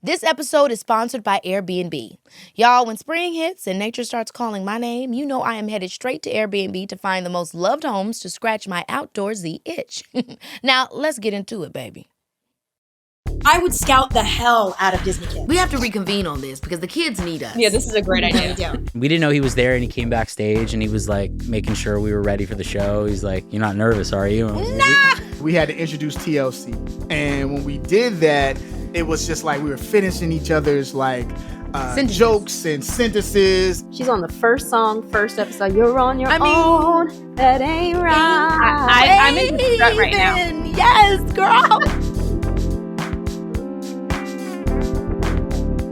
This episode is sponsored by Airbnb. Y'all, when spring hits and nature starts calling my name, you know I am headed straight to Airbnb to find the most loved homes to scratch my outdoorsy itch. Now, let's get into it, baby. I would scout the hell out of Disney Kids. We have to reconvene on this because the kids need us. Yeah, this is a great idea. We didn't know he was there, and he came backstage, and he was like making sure we were ready for the show. He's like, "You're not nervous, are you?" Nah! We had to introduce TLC, and when we did that, it was just like we were finishing each other's like jokes and sentences. She's on the first song, first episode. You're on your own. That ain't right. I'm in the strut right now. Yes, girl.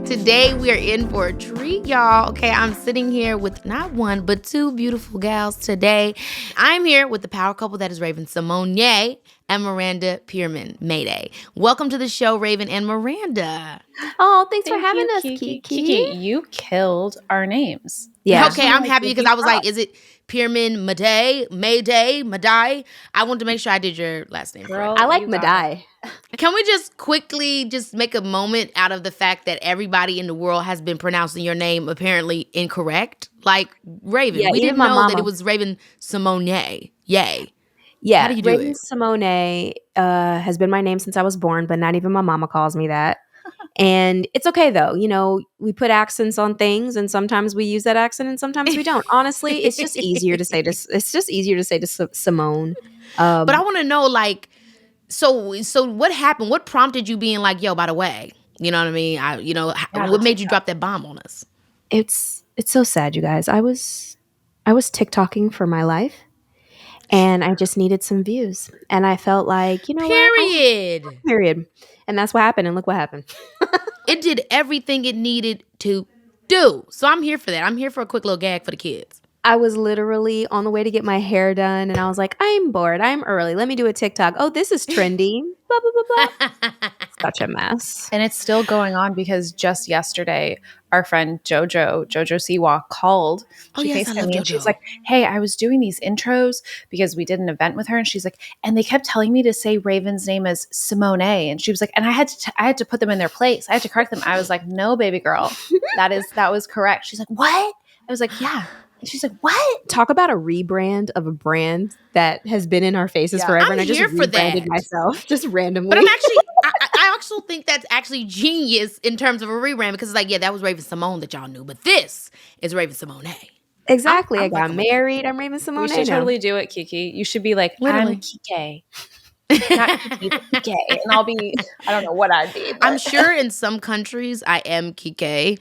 Today we are in for a treat, y'all. Okay, I'm sitting here with not one, but two beautiful gals today. I'm here with the power couple that is Raven-Symoné and Miranda Pierman. Mayday. Welcome to the show, Raven and Miranda. Oh, thanks for having us, Keke. Keke, you killed our names. Yeah. Okay, I'm happy because I was like, is it Pierman Mayday? I wanted to make sure I did your last name. Girl, I like Madai. Can we just quickly just make a moment out of the fact that everybody in the world has been pronouncing your name apparently incorrect? Like Raven, we didn't know that it was Raven-Symoné. Yay. Yeah, how do you do Raven-Symoné has been my name since I was born, but not even my mama calls me that. And it's okay though. You know, we put accents on things, and sometimes we use that accent, and sometimes we don't. Honestly, it's just easier to say this. It's just easier to say to Simone. But I want to know, like, so what happened? What prompted you being like, yo, by the way, you know what I mean? What made you drop that bomb on us? It's so sad, you guys. I was TikToking for my life, and I just needed some views, and I felt like, you know, period. And that's what happened. And look what happened. It did everything it needed to do. So I'm here for that. I'm here for a quick little gag for the kids. I was literally on the way to get my hair done, and I was like, I'm bored. I'm early. Let me do a TikTok. Oh, this is trendy. Blah, blah, blah, blah. Such a mess. And it's still going on because just yesterday, our friend Jojo Siwa called. She FaceTimed me and she was like, hey, I was doing these intros because we did an event with her. And she's like, and they kept telling me to say Raven's name as Symoné. And she was like, and I had to put them in their place. I had to correct them. I was like, no, baby girl, that was correct. She's like, what? I was like, yeah. And she's like, what? Talk about a rebrand of a brand that has been in our faces forever. I'm and I just rebranded myself just randomly. But I'm actually, I also think that's actually genius in terms of a rebrand because it's like, yeah, that was Raven-Symoné that y'all knew, but this is Raven-Symoné. Exactly. I got married. I'm Raven-Symoné. We should totally do it, Keke. You should be like, literally. I'm Keke. Not Keke, and I'll be, I don't know what I'd be. But. I'm sure in some countries I am Keke.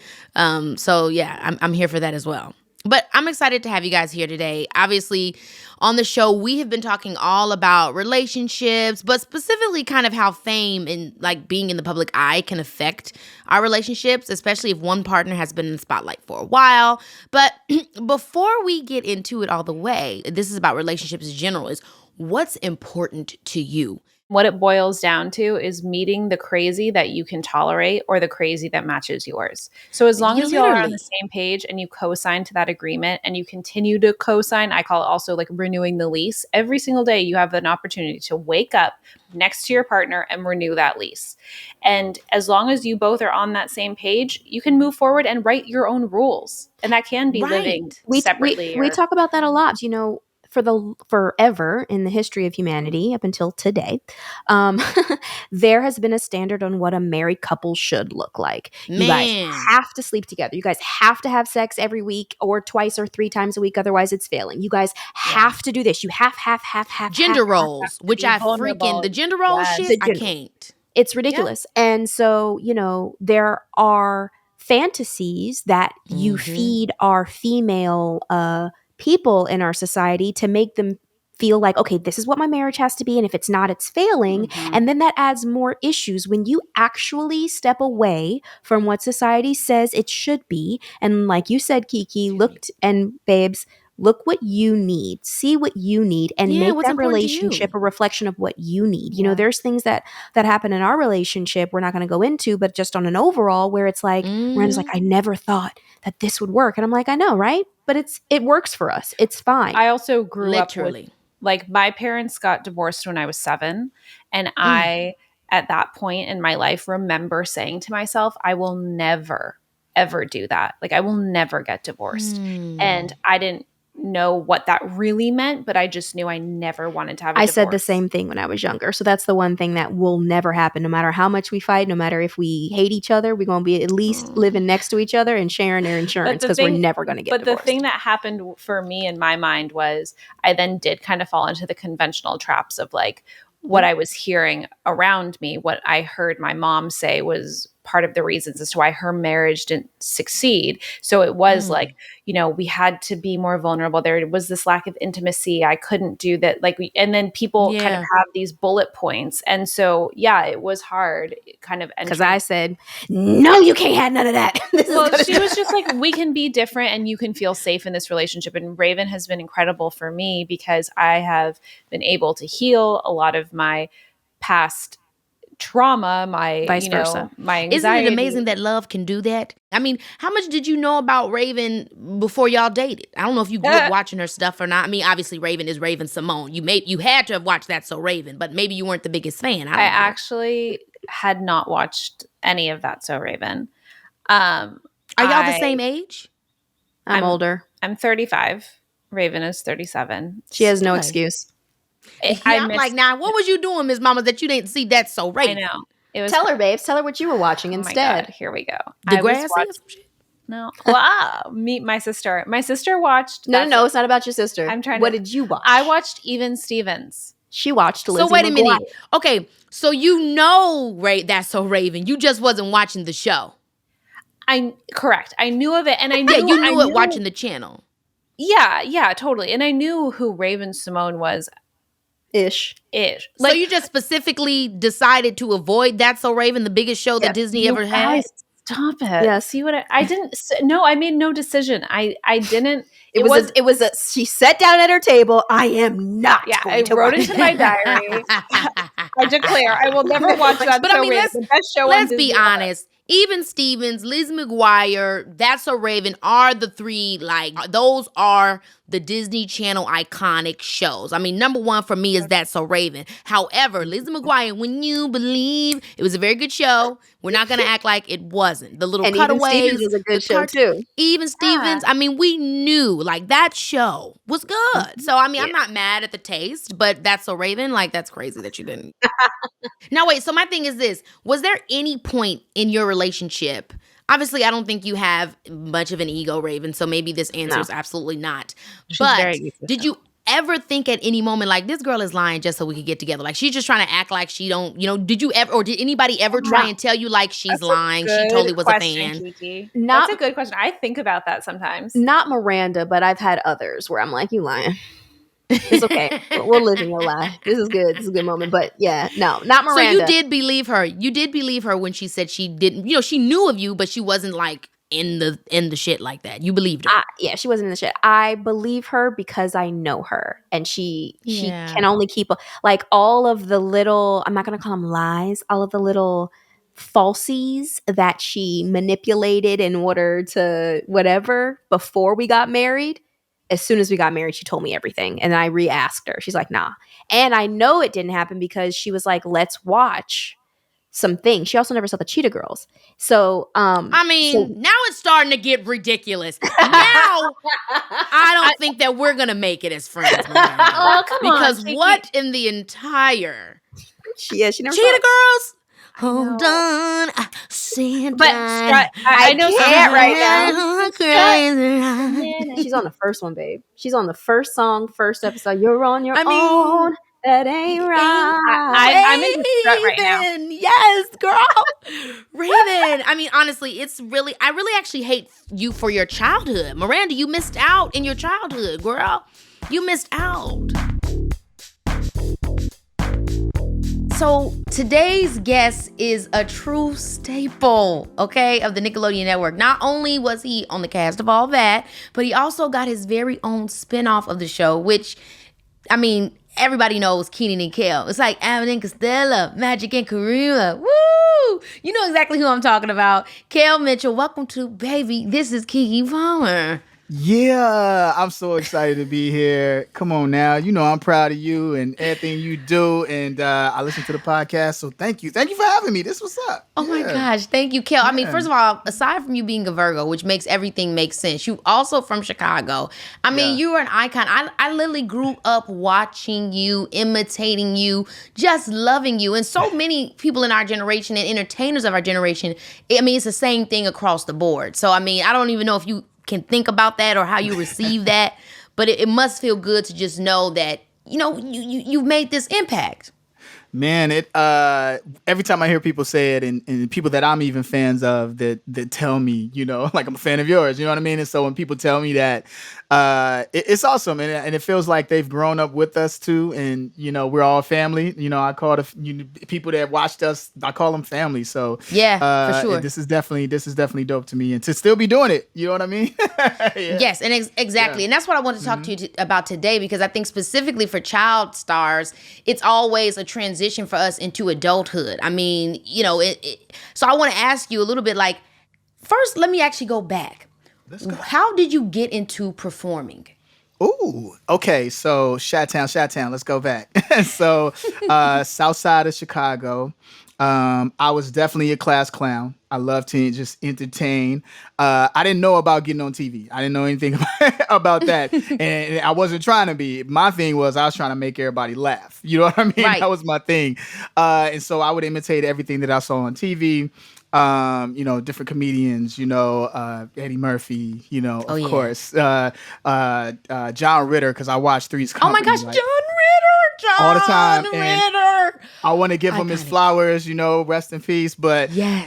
So yeah, I'm here for that as well. But I'm excited to have you guys here today. Obviously, on the show, we have been talking all about relationships, but specifically kind of how fame and like being in the public eye can affect our relationships, especially if one partner has been in the spotlight for a while. But before we get into it all the way, this is about relationships in general, is what's important to you? What it boils down to is meeting the crazy that you can tolerate or the crazy that matches yours. So as long as you are on the same page and you co-sign to that agreement and you continue to co-sign, I call it also like renewing the lease. Every single day you have an opportunity to wake up next to your partner and renew that lease. And as long as you both are on that same page, you can move forward and write your own rules. And that can be living separately. We talk about that a lot, you know. Forever in the history of humanity up until today, there has been a standard on what a married couple should look like. Man. You guys have to sleep together. You guys have to have sex every week or twice or 3 times a week. Otherwise, it's failing. You guys have to do this. You have gender roles, which I freaking the gender role shit. I can't. It's ridiculous. Yeah. And so, you know, there are fantasies that you feed our female people in our society to make them feel like, okay, this is what my marriage has to be, and if it's not, it's failing. And then that adds more issues when you actually step away from what society says it should be. And like you said, Keke, babes, look what you need, see what you need, and make that relationship a reflection of what you need. You know, there's things that happen in our relationship we're not going to go into, but just on an overall where it's like, Miranda's like, I never thought that this would work. And I'm like, I know, right? But it works for us. It's fine. I also grew up with, like, my parents got divorced when I was 7, and I at that point in my life remember saying to myself, I will never, ever do that. Like, I will never get divorced. And I didn't know what that really meant, but I just knew I never wanted to have a divorce. I said the same thing when I was younger. So that's the one thing that will never happen. No matter how much we fight, no matter if we hate each other, we're going to be at least living next to each other and sharing their insurance, because we're never going to get divorced. But the thing that happened for me in my mind was I then did kind of fall into the conventional traps of like what I was hearing around me. What I heard my mom say was part of the reasons as to why her marriage didn't succeed. So it was like, you know, we had to be more vulnerable. There was this lack of intimacy. I couldn't do that. Like, and then people kind of have these bullet points. And so, yeah, it was hard kind of. Because I said, no, you can't have none of that. She was just like, we can be different and you can feel safe in this relationship. And Raven has been incredible for me because I have been able to heal a lot of my past trauma, my vice versa, my anxiety. Isn't it amazing that love can do that? I mean, how much did you know about Raven before y'all dated? I don't know if you grew up watching her stuff or not. I mean, obviously Raven is Raven-Symoné. You had to have watched That's So Raven, but maybe you weren't the biggest fan. I actually had not watched any of That's So Raven. Are y'all the same age? I'm older. I'm 35. Raven is 37. She has no excuse. I'm like, now, what was you doing, Ms. Mama, that you didn't see That's So Raven? I know. Tell her, babes. Tell her what you were watching instead. God, here we go. Degrassi or some shit? No. Wow. Meet my sister. My sister watched. No, it's not about your sister. What did you watch? I watched Even Stevens. She watched Lizzie So wait a McGuire. minute. Okay, so you know That's So Raven. You just wasn't watching the show. Correct. I knew of it, and I knew you knew it watching the channel. Yeah, totally. And I knew who Raven-Symoné was. Ish. So you just specifically decided to avoid That's So Raven, the biggest show that Disney ever had? Stop it. Yeah. See what I didn't. No, I made no decision. I didn't. It was she sat down at her table. I am not. Yeah, I wrote into my diary. I declare I will never watch that. But I mean, let's be honest. Even Stevens, Lizzie McGuire, That's So Raven are the three, like, those are the Disney Channel iconic shows. I mean, number one for me is That's So Raven. However, Lizzie McGuire, When You Believe, it was a very good show. We're not going to act like it wasn't. The little cutaways. Even Stevens was a good show, too. Even Stevens, I mean, we knew, like, that show was good. So, I mean, I'm not mad at the taste, but That's So Raven, like, that's crazy that you didn't. Now, wait, so my thing is this. Was there any point in your relationship? Obviously, I don't think you have much of an ego, Raven, so maybe this answer is absolutely not. But did you ever think at any moment, like, this girl is lying just so we could get together? Like, she's just trying to act like she don't, did you ever, or did anybody ever try and tell you, like, she's lying? She totally was a fan. Keke. That's a good question. I think about that sometimes. Not Miranda, but I've had others where I'm like, you lying. It's okay. We're living a lie. This is good. This is a good moment. But yeah, no, not Miranda. So you did believe her. You did believe her when she said she didn't, she knew of you, but she wasn't like in the shit like that. You believed her. Yeah, she wasn't in the shit. I believe her because I know her. And she can only keep, like, all of the little, I'm not going to call them lies, all of the little falsies that she manipulated in order to whatever before we got married. As soon as we got married, she told me everything. And I re-asked her. She's like, nah. And I know it didn't happen because she was like, let's watch some things. She also never saw the Cheetah Girls. So, now it's starting to get ridiculous. Now, I don't think that we're going to make it as friends. Oh, come because on. Because what in the entire she never Cheetah Girls? Hold on, sit but down. I know can't right now. She's on the first one, babe. She's on the first song, first episode. You're on your own. That ain't right. I'm in strut right now. Yes, girl. Raven. I mean, honestly, I really actually hate you for your childhood. Miranda, you missed out in your childhood, girl. You missed out. So today's guest is a true staple, okay, of the Nickelodeon network. Not only was he on the cast of all that, but he also got his very own spinoff of the show, which, I mean, everybody knows Kenan and Kel. It's like Abbott and Costello, Magic and Karima. Woo! You know exactly who I'm talking about. Kel Mitchell, welcome to Baby. This is Keke Palmer. Yeah, I'm so excited to be here. Come on now. You know I'm proud of you and everything you do. And I listen to the podcast. So thank you. Thank you for having me. This was up. Oh my gosh. Thank you, Kel. I mean, first of all, aside from you being a Virgo, which makes everything make sense, you also from Chicago. I mean, you are an icon. I literally grew up watching you, imitating you, just loving you. And so many people in our generation and entertainers of our generation, I mean, it's the same thing across the board. So, I mean, I don't even know if you can think about that or how you receive that, but it must feel good to just know that, you know, you've made this impact. Man, it every time I hear people say it, and people that I'm even fans of that tell me, you know, like I'm a fan of yours, you know what I mean? And so when people tell me that, it's awesome, and it feels like they've grown up with us too, and you know we're all family. You know, I call people that watched us, I call them family. So yeah, for sure. This is definitely dope to me, and to still be doing it, you know what I mean? Yes, and exactly, and that's what I want to talk to you about today, because I think specifically for child stars, it's always a transition for us into adulthood. I mean, you know, so I want to ask you a little bit, like, first, let me actually go back. Let's go. How did you get into performing? Ooh, okay. So Chi-Town, let's go back. So south side of Chicago. I was definitely a class clown. I love to just entertain. I didn't know about getting on TV. I didn't know anything about that. And I wasn't trying to be. My thing was I was trying to make everybody laugh. You know what I mean? Right. That was my thing. And so I would imitate everything that I saw on TV. You know, different comedians, you know, Eddie Murphy, you know, of course, John Ritter, because I watched Three's Company. Oh my gosh, like, John Ritter, all the time. Ritter. I want to give him his flowers, you know, rest in peace. But, yes.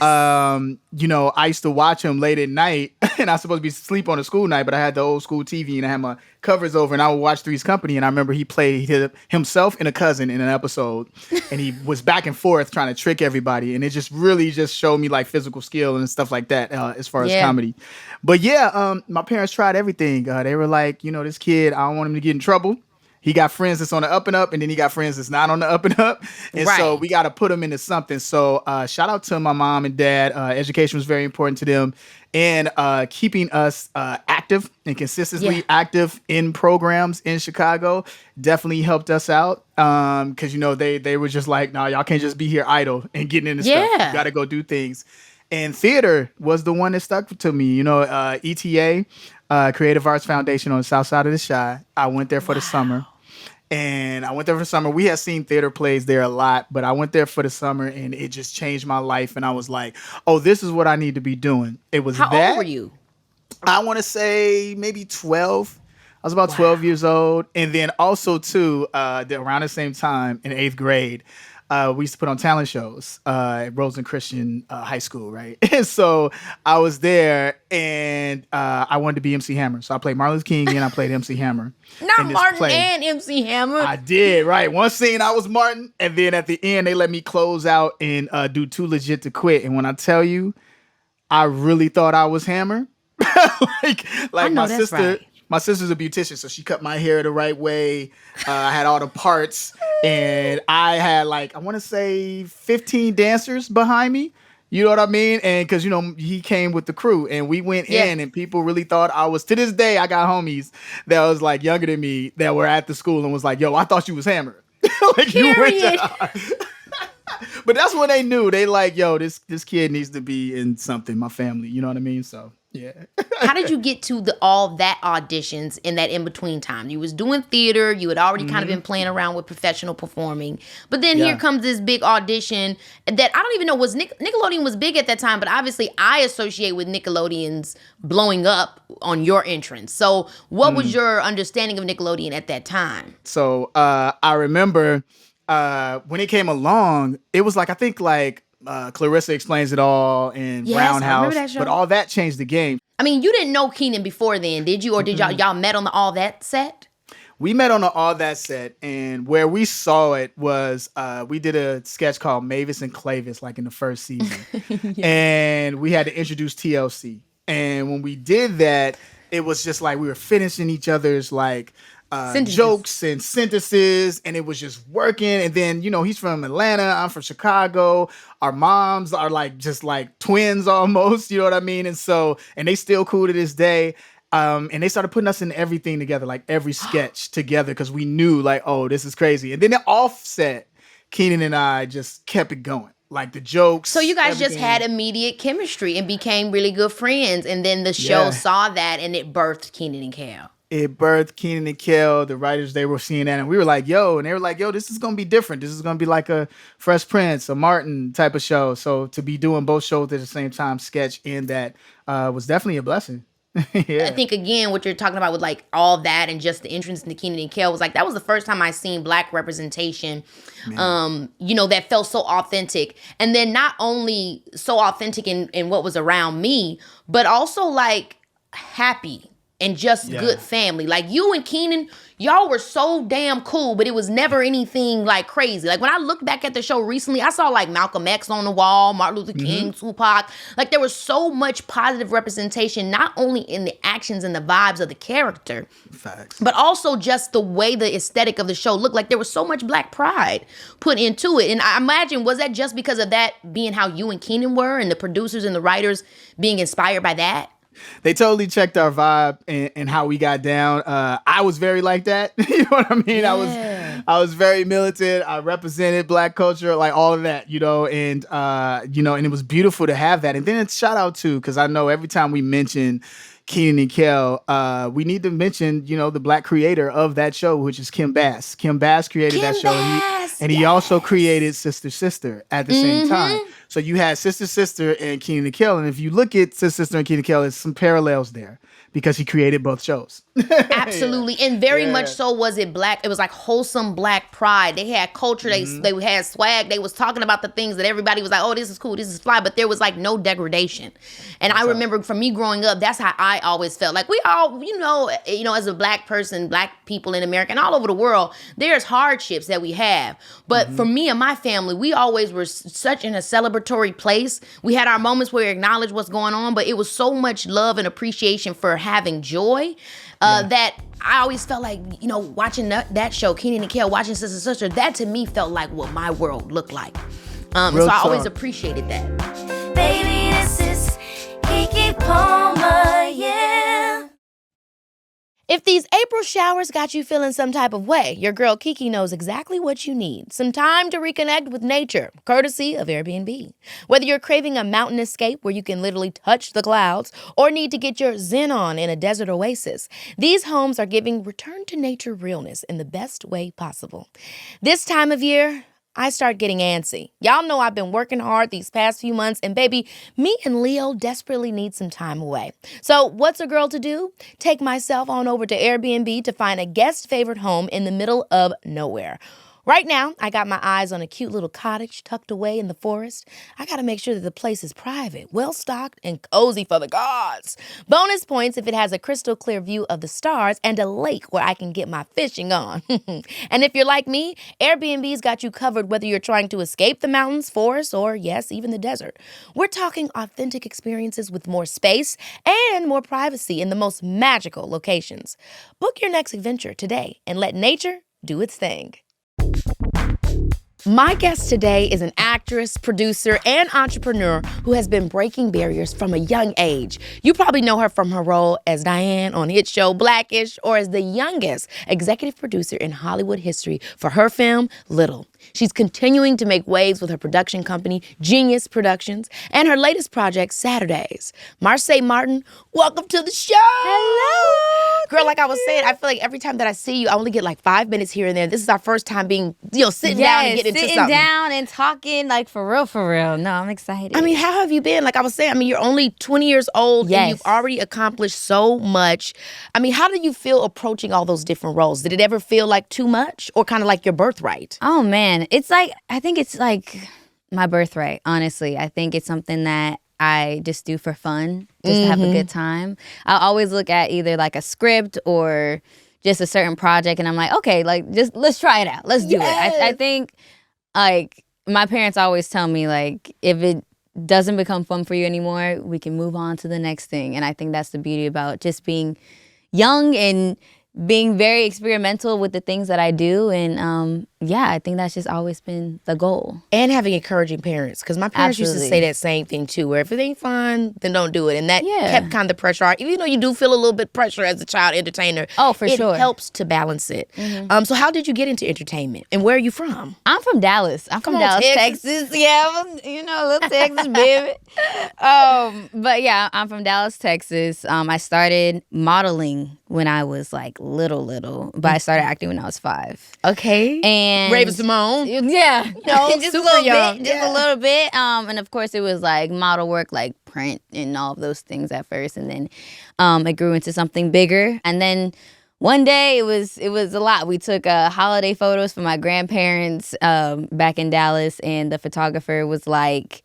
You know, I used to watch him late at night, and I was supposed to be asleep on a school night, but I had the old school TV, and I had my covers over, and I would watch Three's Company, and I remember he played himself and a cousin in an episode, and he was back and forth trying to trick everybody, and it just really just showed me like physical skill and stuff like that as far as comedy. But my parents tried everything. They were like, you know, this kid, I don't want him to get in trouble. He got friends that's on the up and up, and then he got friends that's not on the up and up. And so we got to put him into something. So shout out to my mom and dad. Education was very important to them. And keeping us active and consistently active in programs in Chicago definitely helped us out. Because, you know, they were just like, no, y'all can't just be here idle and getting into stuff. You got to go do things. And theater was the one that stuck to me. You know, ETA, Creative Arts Foundation on the south side of the Chi. I went there for the summer. And I went there for the summer. We had seen theater plays there a lot, but I went there for the summer, and it just changed my life. And I was like, oh, this is what I need to be doing. It was How old were you? I want to say maybe 12. I was about 12 years old. And then also, too, around the same time in 8th grade, we used to put on talent shows at Rosen Christian High School, right? And so I was there, and I wanted to be MC Hammer. So I played Martin Luther King, and I played MC Hammer. Not Martin and MC Hammer. I did, right. One scene I was Martin, and then at the end they let me close out and do Too Legit to Quit. And when I tell you, I really thought I was Hammer. like my sister. Right. My sister's a beautician, so she cut my hair the right way. I had all the parts, and I had like, I want to say 15 dancers behind me. You know what I mean? And because, you know, he came with the crew, and we went in, and people really thought I was, to this day, I got homies that was like younger than me that were at the school and was like, yo, I thought you was Hammer. Like, you went to But that's when they knew. They like, yo, this kid needs to be in something, my family. You know what I mean? So, yeah. How did you get to all that auditions in that in-between time? You was doing theater. You had already kind of been playing around with professional performing. But then here comes this big audition that I don't even know, Nickelodeon was big at that time, but obviously I associate with Nickelodeon's blowing up on your entrance. So what was your understanding of Nickelodeon at that time? So I remember when it came along, it was like, I think like Clarissa Explains It All and Roundhouse, but all that changed the game. I mean, you didn't know Kenan before then, did you? Or did y'all met on the All That set? We met on the All That set, and where we saw it was we did a sketch called Mavis and Clavis, like in the first season. And we had to introduce TLC. And when we did that, it was just like we were finishing each other's like jokes and sentences, and it was just working. And then, you know, he's from Atlanta, I'm from Chicago. Our moms are like just like twins almost, you know what I mean? And so, and they still cool to this day. And they started putting us in everything together, like every sketch together, because we knew like, oh, this is crazy. And then the offset, Kenan and I just kept it going. Like the jokes. So you guys everything. just had immediate chemistry and became really good friends. And then the show saw that and it birthed Kenan and Kel. It birthed Kenan and Kel. The writers, they were seeing that. And we were like, yo. And they were like, yo, this is going to be different. This is going to be like a Fresh Prince, a Martin type of show. So to be doing both shows at the same time, sketch and that, was definitely a blessing. I think, again, what you're talking about with like all that and just the entrance into Kenan and Kel was like, that was the first time I seen Black representation, that felt so authentic. And then not only so authentic in what was around me, but also like happy and just good family. Like you and Kenan, y'all were so damn cool, but it was never anything like crazy. Like when I look back at the show recently, I saw like Malcolm X on the wall, Martin Luther King, Tupac. Like there was so much positive representation, not only in the actions and the vibes of the character, but also just the way the aesthetic of the show looked. Like there was so much Black pride put into it. And I imagine, was that just because of that being how you and Kenan were and the producers and the writers being inspired by that? They totally checked our vibe and how we got down. I was very like that. You know what I mean? Yeah. I was very militant. I represented Black culture, like all of that, and it was beautiful to have that. And then it's shout out too, because I know every time we mention Kenan and Kel, we need to mention, the Black creator of that show, which is Kim Bass. Kim Bass created that show. He also created Sister Sister at the same time. So you had Sister Sister and Kenan and Kel. And if you look at Sister Sister and Kenan and Kel, there's some parallels there because he created both shows. Absolutely. And very much so was it Black. It was like wholesome Black pride. They had culture. They had swag. They was talking about the things that everybody was like, oh, this is cool. This is fly. But there was like no degradation. And I remember from me growing up, that's how I always felt. Like we all, as a Black person, Black people in America and all over the world, there's hardships that we have. But for me and my family, we always were such in a celebratory place. We had our moments where we acknowledged what's going on, but it was so much love and appreciation for having joy that I always felt like, watching that show, Kenan and Kel, watching Sister Sister, that to me felt like what my world looked like. So I always appreciated that. Baby, this is Keke Palmer, yeah. If these April showers got you feeling some type of way, your girl Keke knows exactly what you need. Some time to reconnect with nature, courtesy of Airbnb. Whether you're craving a mountain escape where you can literally touch the clouds or need to get your zen on in a desert oasis, these homes are giving return to nature realness in the best way possible. This time of year, I start getting antsy. Y'all know I've been working hard these past few months, and baby, me and Leo desperately need some time away. So what's a girl to do? Take myself on over to Airbnb to find a guest favorite home in the middle of nowhere. Right now, I got my eyes on a cute little cottage tucked away in the forest. I gotta make sure that the place is private, well-stocked, and cozy for the gods. Bonus points if it has a crystal clear view of the stars and a lake where I can get my fishing on. And if you're like me, Airbnb's got you covered whether you're trying to escape the mountains, forests, or yes, even the desert. We're talking authentic experiences with more space and more privacy in the most magical locations. Book your next adventure today and let nature do its thing. My guest today is an actress, producer, and entrepreneur who has been breaking barriers from a young age. You probably know her from her role as Diane on hit show Blackish or as the youngest executive producer in Hollywood history for her film, Little. She's continuing to make waves with her production company, Genius Productions, and her latest project, Saturdays. Marsai Martin, welcome to the show. Hello. Girl, like I was saying, I feel like every time that I see you, I only get like 5 minutes here and there. This is our first time being, sitting down and getting into something. Sitting down and talking, like for real. No, I'm excited. I mean, how have you been? Like I was saying, you're only 20 years old and you've already accomplished so much. I mean, how did you feel approaching all those different roles? Did it ever feel like too much or kind of like your birthright? Oh, man. I think it's like my birthright, honestly. I think it's something that I just do for fun, just to have a good time. I always look at either like a script or just a certain project and I'm like, okay, like just let's try it out. Let's do it. I think like my parents always tell me like if it doesn't become fun for you anymore, we can move on to the next thing. And I think that's the beauty about just being young and being very experimental with the things that I do. And I think that's just always been the goal. And having encouraging parents, because my parents used to say that same thing too, where if it ain't fun, then don't do it. And that kept kind of the pressure out. Even though you do feel a little bit pressure as a child entertainer, it helps to balance it. So how did you get into entertainment? And where are you from? I'm from Dallas. I'm from Dallas, Texas. Yeah, little Texas, baby. But yeah, I'm from Dallas, Texas. I started modeling when I was like little, but I started acting when I was 5. Okay. And Raven-Symoné. Yeah. Just a little young. Just a little bit. And of course it was like model work, like print and all of those things at first. And then it grew into something bigger. And then one day it was a lot. We took holiday photos for my grandparents back in Dallas, and the photographer was like,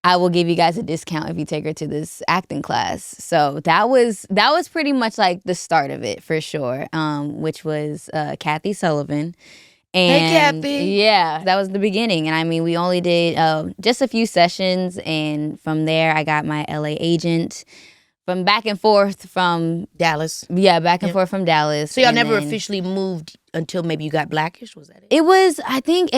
I will give you guys a discount if you take her to this acting class. So that was pretty much like the start of it for sure, which was Kathy Sullivan. And hey, Kathy. Yeah, that was the beginning. And I mean, we only did just a few sessions. And from there, I got my LA agent from back and forth from Dallas. Yeah, back and forth from Dallas. So y'all never officially moved until maybe you got Blackish? Was that it? It was, I think,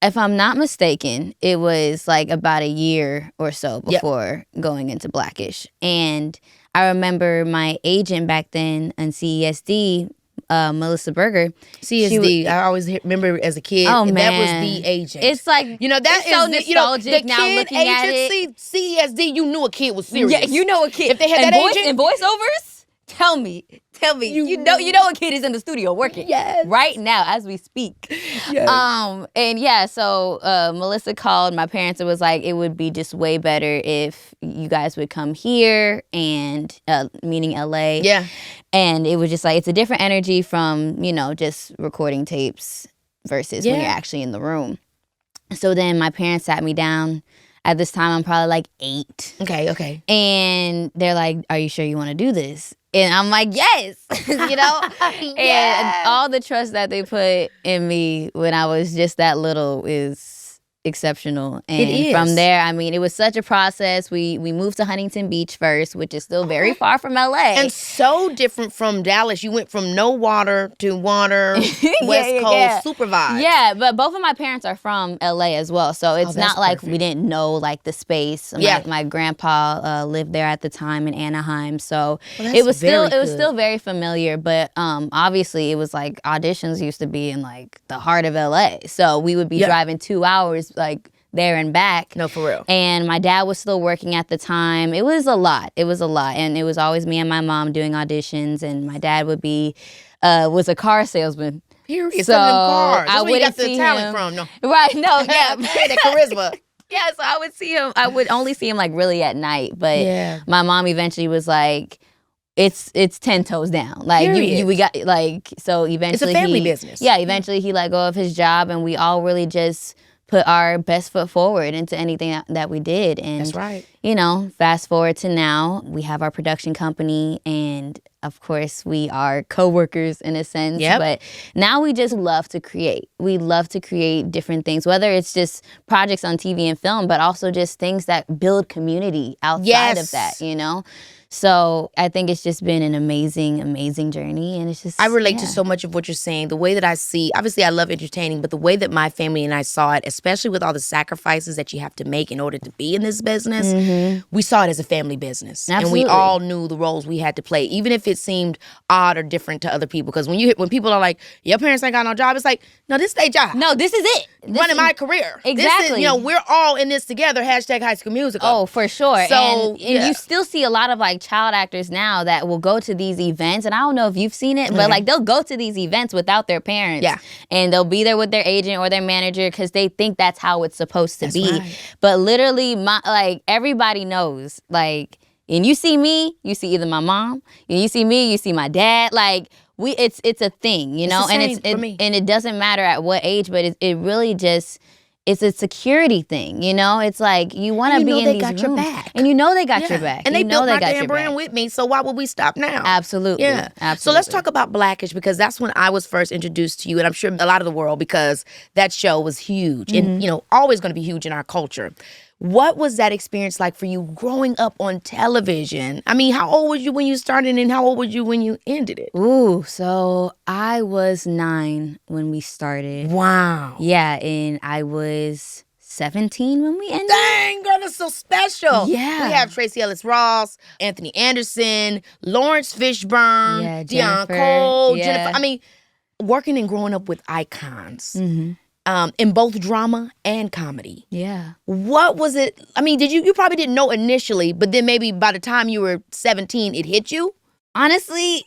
if I'm not mistaken, it was like about a year or so before going into Blackish. And I remember my agent back then on CESD, Melissa Berger. CSD, I always remember as a kid. Oh, man. That was the agent. It's like, that is so nostalgic the now kid looking at agency, it. CSD, you knew a kid was serious. Yeah, you know a kid. If they had that agent. And voiceovers, tell me. You know a kid is in the studio working. Yes. Right now as we speak. Yes. So Melissa called my parents and was like, it would be just way better if you guys would come here, and meaning LA. Yeah. And it was just like, it's a different energy from, just recording tapes versus when you're actually in the room. So then my parents sat me down. At this time, I'm probably like 8. Okay. And they're like, are you sure you want to do this? And I'm like, yes, And all the trust that they put in me when I was just that little is exceptional. And it is. From there, I mean, it was such a process. We moved to Huntington Beach first, which is still very far from LA. And so different from Dallas. You went from no water to water, West Coast, super vibe. Yeah, but both of my parents are from LA as well. So it's not like we didn't know like the space. My grandpa lived there at the time in Anaheim. So it was still very familiar. But obviously it was like auditions used to be in like the heart of LA. So we would be driving 2 hours like there and back. No, for real. And my dad was still working at the time. It was a lot. And it was always me and my mom doing auditions. And my dad would be, was a car salesman. Period. So cars. That's where you got the talent him. from. No. Right, no, yeah. The charisma. Yeah, so I would see him. I would only see him like really at night. But my mom eventually was like, it's 10 toes down. Like we got like, so eventually it's a family business. Yeah, eventually he let go of his job, and we all really just put our best foot forward into anything that we did. And that's right. Fast forward to now, we have our production company, and of course we are co-workers in a sense. But now we just love to create. We love to create different things, whether it's just projects on TV and film, but also just things that build community outside of that, So I think it's just been an amazing, amazing journey. And it's just, I relate to so much of what you're saying. The way that I see, obviously I love entertaining, but the way that my family and I saw it, especially with all the sacrifices that you have to make in order to be in this business, we saw it as a family business. Absolutely. And we all knew the roles we had to play, even if it seemed odd or different to other people. Because when people are like, your parents ain't got no job, it's like, no, this is their job. No, this is it. Running my career. Exactly. This is, we're all in this together, hashtag High School Musical. Oh, for sure. So, and you still see a lot of like child actors now that will go to these events, and I don't know if you've seen it, but like they'll go to these events without their parents, and they'll be there with their agent or their manager because they think that's how it's supposed to be. Right. But literally, everybody knows, like, and you see me, you see either my mom, and you see me, you see my dad, like. It's a thing, and it doesn't matter at what age, but it really just. It's a security thing, It's like you want to be in these rooms. Your back. And they got your back. And they built my damn brand with me, so why would we stop now? Absolutely. Yeah. Absolutely. So let's talk about Blackish, because that's when I was first introduced to you, and I'm sure a lot of the world, because that show was huge and, always going to be huge in our culture. What was that experience like for you growing up on television? I mean, how old was you when you started and how old was you when you ended it? Ooh, so I was 9 when we started. Wow. Yeah, and I was 17 when we ended. Dang, girl, that's so special. Yeah. We have Tracy Ellis Ross, Anthony Anderson, Lawrence Fishburne, Yeah, Deion Jennifer. Cole, Yeah. Jennifer. I mean, working and growing up with icons. Mm-hmm. In both drama and comedy. Yeah. What was it? I mean, you probably didn't know initially, but then maybe by the time you were 17, it hit you? Honestly,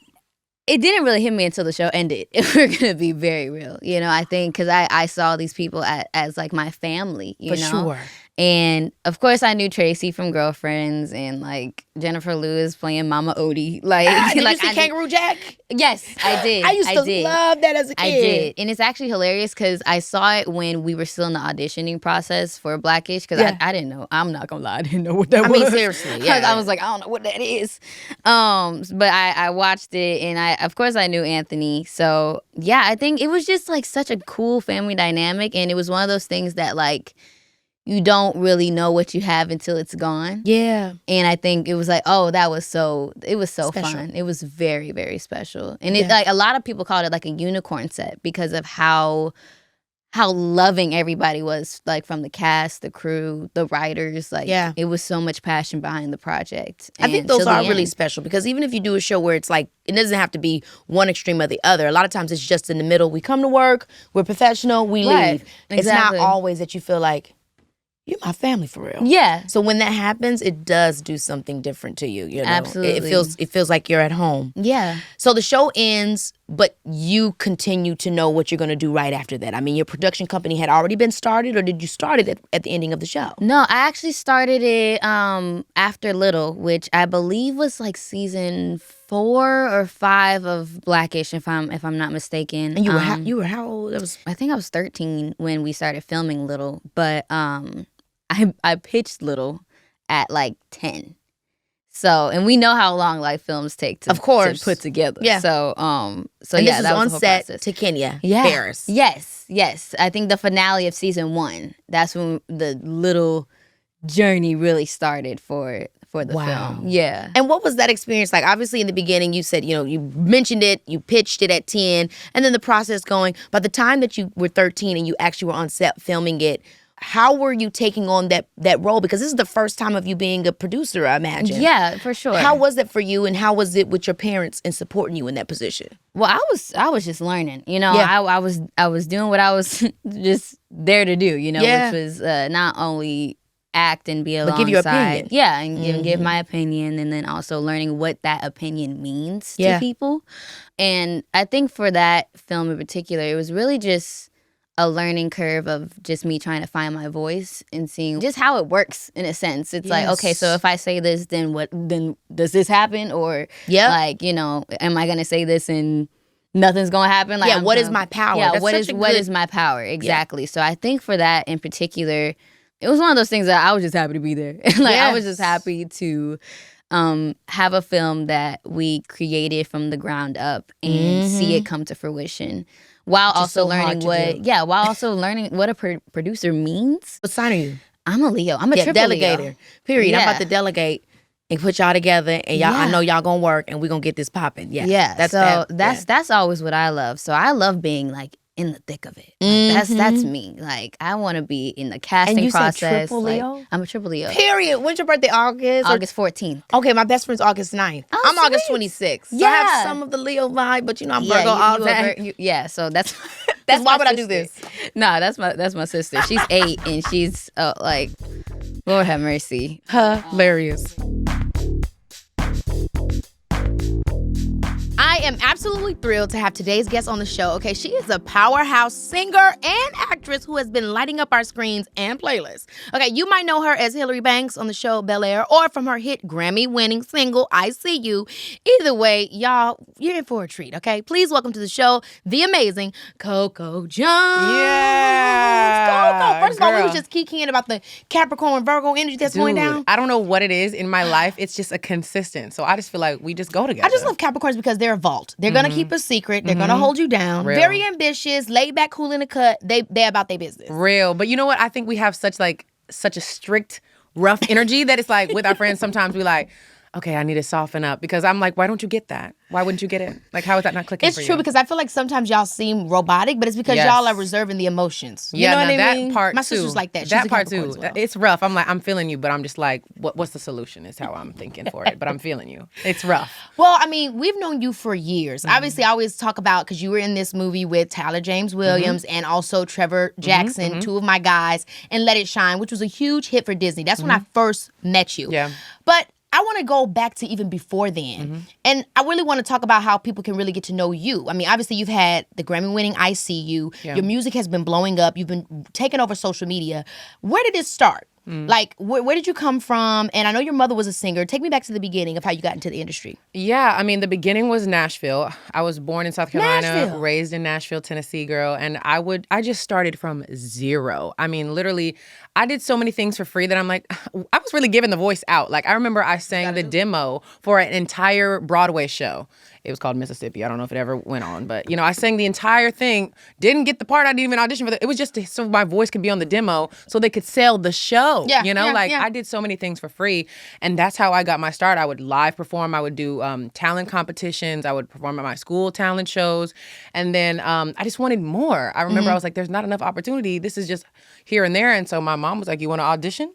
it didn't really hit me until the show ended, if we're going to be very real. You know, I think because I saw these people as like my family, you know? Sure. And of course, I knew Tracy from Girlfriends and like Jennifer Lewis playing Mama Odie. Like, Did like you see Kangaroo Jack? Yes, I did. I used to love that as a kid. I did. And it's actually hilarious because I saw it when we were still in the auditioning process for Blackish because I didn't know. I'm not going to lie. I didn't know what that was. I mean, seriously. Yeah. I was like, I don't know what that is. But I watched it and of course I knew Anthony. So yeah, I think it was just like such a cool family dynamic. And it was one of those things that like, you don't really know what you have until it's gone. Yeah. And I think it was like, oh, it was so Special. fun. It was very, very special. And it like a lot of people called it like a unicorn set because of how loving everybody was, like from the cast, the crew, the writers. Like it was so much passion behind the project. I think those are really special because even if you do a show where it's like, it doesn't have to be one extreme or the other. A lot of times it's just in the middle. We come to work, we're professional, we leave. Exactly. It's not always that you feel like, you're my family for real. Yeah. So when that happens, it does do something different to you. You know? Absolutely. It feels like you're at home. Yeah. So the show ends, but you continue to know what you're going to do right after that. I mean, your production company had already been started, or did you start it at the ending of the show? No, I actually started it after Little, which I believe was like season 4 or 5 of Blackish, if I'm not mistaken. And you were how old? I think I was 13 when we started filming Little, but I pitched Little at like 10. So, and we know how long like films take to put together. Yeah. So, and yeah, this was that was on the whole set process. to Kenya, Yeah. Paris. Yes. I think the finale of season 1. That's when the Little journey really started for the film. Yeah. And what was that experience like? Obviously, in the beginning, you said, you mentioned it, you pitched it at 10, and then the process going. By the time that you were 13 and you actually were on set filming it, how were you taking on that role? Because this is the first time of you being a producer, I imagine. Yeah, for sure. How was it for you, and how was it with your parents in supporting you in that position? Well, I was just learning. I was doing what I was just there to do. Which was not only act and be alongside, but give your opinion. Yeah, and give my opinion, and then also learning what that opinion means to people. And I think for that film in particular, it was really just a learning curve of just me trying to find my voice and seeing just how it works in a sense. It's like, okay, so if I say this, then does this happen? Or like, am I gonna say this and nothing's gonna happen? Like, what is my power? Yeah, That's what is my power? Exactly. So I think for that in particular, it was one of those things that I was just happy to be there. I was just happy to have a film that we created from the ground up and see it come to fruition. While also learning what a producer means. What sign are you? I'm a Leo. I'm a triple delegator. Leo. Period. Yeah. I'm about to delegate and put y'all together, and y'all. I know y'all gonna work, and we gonna get this popping. Yeah. Yeah. That's always what I love. So I love being like in the thick of it. Like, that's me. Like, I want to be in the casting and you process. Said triple Leo? Like, I'm a triple Leo. Period. When's your birthday? August 14th. Okay, my best friend's August 9th. Oh, I'm sweet. August 26th. So I have some of the Leo vibe, but I'm Virgo all day. So that's why would I do this? No, that's my sister. She's 8 and she's like, Lord have mercy. Hilarious. I am absolutely thrilled to have today's guest on the show. Okay, she is a powerhouse singer and actress who has been lighting up our screens and playlists. Okay, you might know her as Hillary Banks on the show Bel Air, or from her hit Grammy-winning single, I See You. Either way, y'all, you're in for a treat, okay? Please welcome to the show the amazing Coco Jones. Yeah. Coco. First of all, we was just kikiing about the Capricorn Virgo energy that's going down. I don't know what it is in my life. It's just a consistent. So I just feel like we just go together. I just love Capricorns because they're a vault. They're going to keep a secret. They're going to hold you down. Real. Very ambitious, laid back, cool in the cut. They're about their business. Real. But you know what? I think we have such like such a strict, rough energy that it's like with our friends, sometimes we like, okay, I need to soften up because I'm like, why don't you get that? Why wouldn't you get it? Like, how is that not clicking for you? It's true because I feel like sometimes y'all seem robotic, but it's because y'all are reserving the emotions. You know what I mean? That part My sister's like that. She's that a part Capricorn too. as well. It's rough. I'm like, I'm feeling you, but I'm just like, what's the solution is how I'm thinking for it. But I'm feeling you. It's rough. Well, I mean, we've known you for years. Obviously, I always talk about, because you were in this movie with Tyler James Williams and also Trevor Jackson, two of my guys, and Let It Shine, which was a huge hit for Disney. That's when I first met you. Yeah. But I want to go back to even before then. And I really want to talk about how people can really get to know you. I mean, obviously, you've had the Grammy-winning I See You. Yeah. Your music has been blowing up. You've been taking over social media. Where did it start? Like, where did you come from? And I know your mother was a singer. Take me back to the beginning of how you got into the industry. Yeah, I mean, the beginning was Nashville. I was born in South Carolina, Nashville. raised in Nashville, Tennessee, girl. And I just started from zero. I mean, literally, I did so many things for free that I'm like, I was really giving the voice out. Like, I remember I sang the demo for an entire Broadway show. It was called Mississippi. I don't know if it ever went on, but I sang the entire thing. Didn't get the part. I didn't even audition for it. It was just so my voice could be on the demo, so they could sell the show. I did so many things for free, and that's how I got my start. I would live perform. I would do talent competitions. I would perform at my school talent shows, and then I just wanted more. I remember I was like, "There's not enough opportunity. This is just here and there." And so my mom was like, "You want to audition?"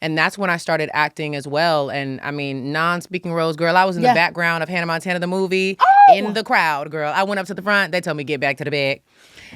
And that's when I started acting as well. And I mean, non-speaking roles, girl. I was in the background of Hannah Montana, the movie, in the crowd, girl. I went up to the front. They told me, get back to the back.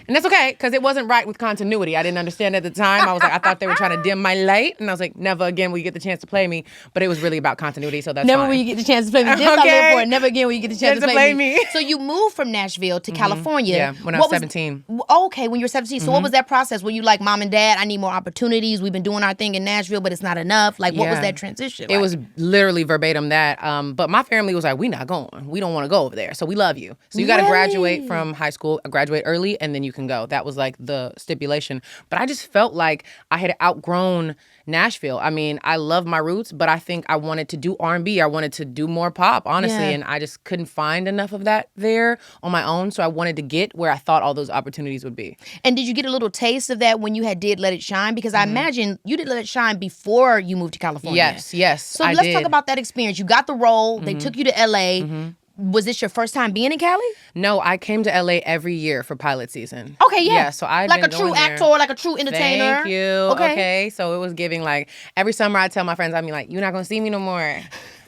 And that's okay, because it wasn't right with continuity. I didn't understand at the time. I was like, I thought they were trying to dim my light. And I was like, never again will you get the chance to play me. But it was really about continuity, so that's Never fine. will you get the chance to play me. This I live for. Never again will you get the chance to play me. So you moved from Nashville to California. Yeah, when I was 17. Okay, when you were 17. So what was that process? Were you like, Mom and Dad, I need more opportunities. We've been doing our thing in Nashville, but it's not enough. Like, what was that transition like? It was literally verbatim that. But my family was like, we not going. We don't want to go over there. So we love you. So you got to graduate from high school, graduate early, and then you can go. That was like the stipulation. But I just felt like I had outgrown Nashville. I mean, I love my roots, but I think I wanted to do R&B. I wanted to do more pop, honestly, and I just couldn't find enough of that there on my own. So I wanted to get where I thought all those opportunities would be. And did you get a little taste of that when you did Let It Shine? Because I imagine you did Let It Shine before you moved to California. Yes. So let's talk about that experience. You got the role. They took you to LA. Was this your first time being in Cali? No, I came to LA every year for pilot season. Okay, yeah. Yeah, so I like a true actor, like a true entertainer. Thank you. Okay. So it was giving like every summer I tell my friends, I'd be like, you're not gonna see me no more.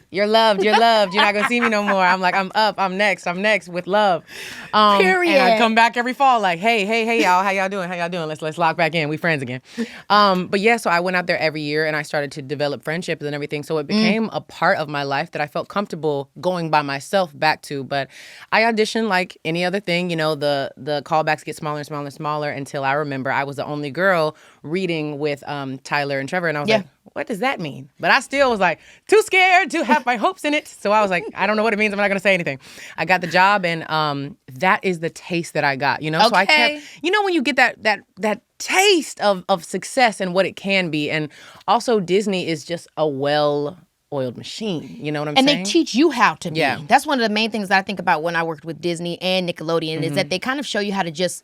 You're loved. You're loved. You're not gonna see me no more. I'm like, I'm up. I'm next with love. Period. And I come back every fall like, hey, y'all, how y'all doing? Let's lock back in. We friends again. But yeah, so I went out there every year and I started to develop friendships and everything. So it became a part of my life that I felt comfortable going by myself back to. But I auditioned like any other thing. The callbacks get smaller and smaller and smaller until I remember I was the only girl reading with Tyler and Trevor, and I was like, what does that mean? But I still was like, too scared to have my hopes in it. So I was like, I don't know what it means. I'm not going to say anything. I got the job, and that is the taste that I got, So I kept, when you get that taste of success and what it can be. And also Disney is just a well-oiled machine. You know what I'm saying? And they teach you how to be. Yeah. That's one of the main things that I think about when I worked with Disney and Nickelodeon is that they kind of show you how to just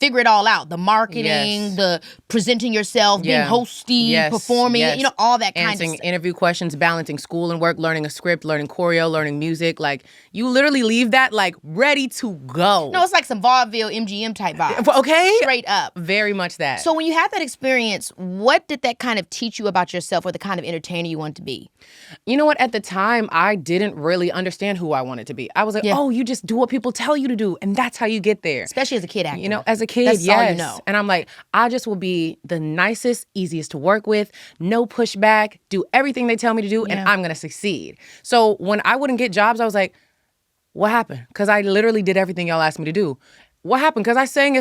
figure it all out. The marketing, the presenting yourself, being hosty, performing, all that kind of stuff. Answering interview questions, balancing school and work, learning a script, learning choreo, learning music. Like, you literally leave that, like, ready to go. No, it's like some vaudeville MGM type vibe. Okay? Straight up. Very much that. So when you had that experience, what did that kind of teach you about yourself or the kind of entertainer you want to be? You know what? At the time, I didn't really understand who I wanted to be. I was like, oh, you just do what people tell you to do, and that's how you get there. Especially as a kid actor. As a kid, that's all you know. And I'm like, I just will be the nicest, easiest to work with, no pushback, do everything they tell me to do, and I'm going to succeed. So when I wouldn't get jobs, I was like, what happened? Because I literally did everything y'all asked me to do. What happened? Because I sang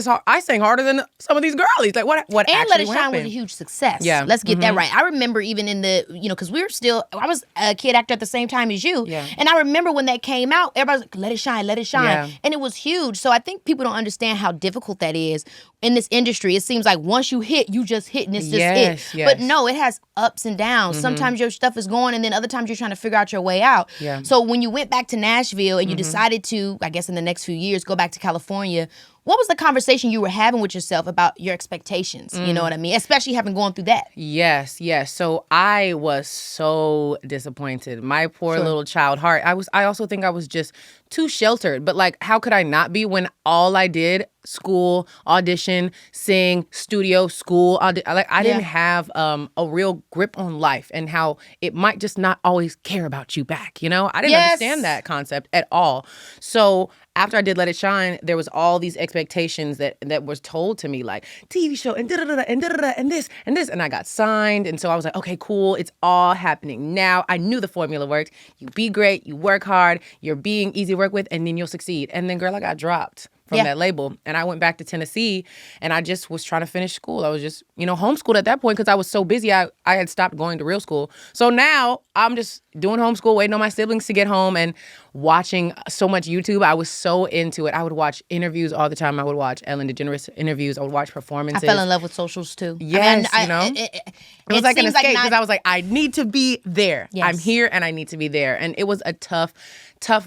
harder than some of these girlies. Like, what and actually Let It Shine happened? was a huge success. Yeah. Let's get that right. I remember even in the, because I was a kid actor at the same time as you. Yeah. And I remember when that came out, everybody was like, let it shine, let it shine. Yeah. And it was huge. So I think people don't understand how difficult that is in this industry. It seems like once you hit, you just hit and it's just it. Yes. But no, it has ups and downs. Sometimes your stuff is going and then other times you're trying to figure out your way out. Yeah. So when you went back to Nashville and you decided to, I guess in the next few years, go back to California, what was the conversation you were having with yourself about your expectations? You know what I mean? Especially having gone through that. Yes. So I was so disappointed. My poor little child heart. I also think I was just too sheltered. But like, how could I not be when all I did, school, audition, sing, studio, school, I didn't have a real grip on life and how it might just not always care about you back, you know? I didn't understand that concept at all. So after I did Let It Shine, there was all these expectations that was told to me, like TV show and da-da-da-da and da-da-da and this. And I got signed. And so I was like, okay, cool. It's all happening now. I knew the formula worked. You be great. You work hard. You're being easy to work with. And then you'll succeed. And then, girl, I got dropped from that label. And I went back to Tennessee and I just was trying to finish school. I was just, homeschooled at that point because I was so busy. I had stopped going to real school. So now I'm just doing homeschool, waiting on my siblings to get home and watching so much YouTube. I was so into it. I would watch interviews all the time. I would watch Ellen DeGeneres interviews. I would watch performances. I fell in love with socials too. Yes, it was like an escape because I was like, I need to be there. Yes. I'm here and I need to be there. And it was a tough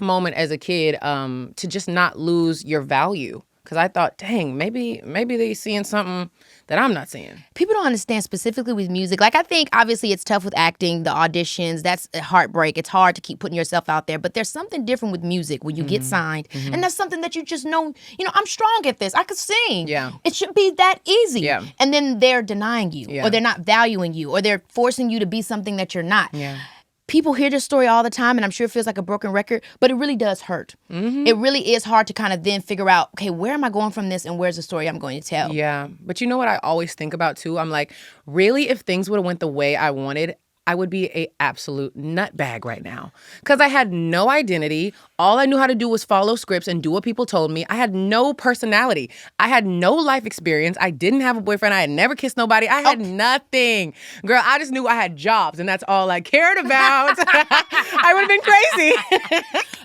moment as a kid to just not lose your value. Because I thought, dang, maybe they seeing something that I'm not seeing. People don't understand specifically with music. Like, I think obviously it's tough with acting, the auditions, that's a heartbreak. It's hard to keep putting yourself out there. But there's something different with music when you get signed. And that's something that you just know, I'm strong at this. I could sing. Yeah. It should be that easy. Yeah. And then they're denying you or they're not valuing you or they're forcing you to be something that you're not. Yeah. People hear this story all the time, and I'm sure it feels like a broken record, but it really does hurt. It really is hard to kind of then figure out, okay, where am I going from this, and where's the story I'm going to tell? Yeah, but you know what I always think about, too? I'm like, really, if things would have went the way I wanted, I would be a absolute nutbag right now. Because I had no identity. All I knew how to do was follow scripts and do what people told me. I had no personality. I had no life experience. I didn't have a boyfriend. I had never kissed nobody. I had nothing. Girl, I just knew I had jobs, and that's all I cared about. I would have been crazy.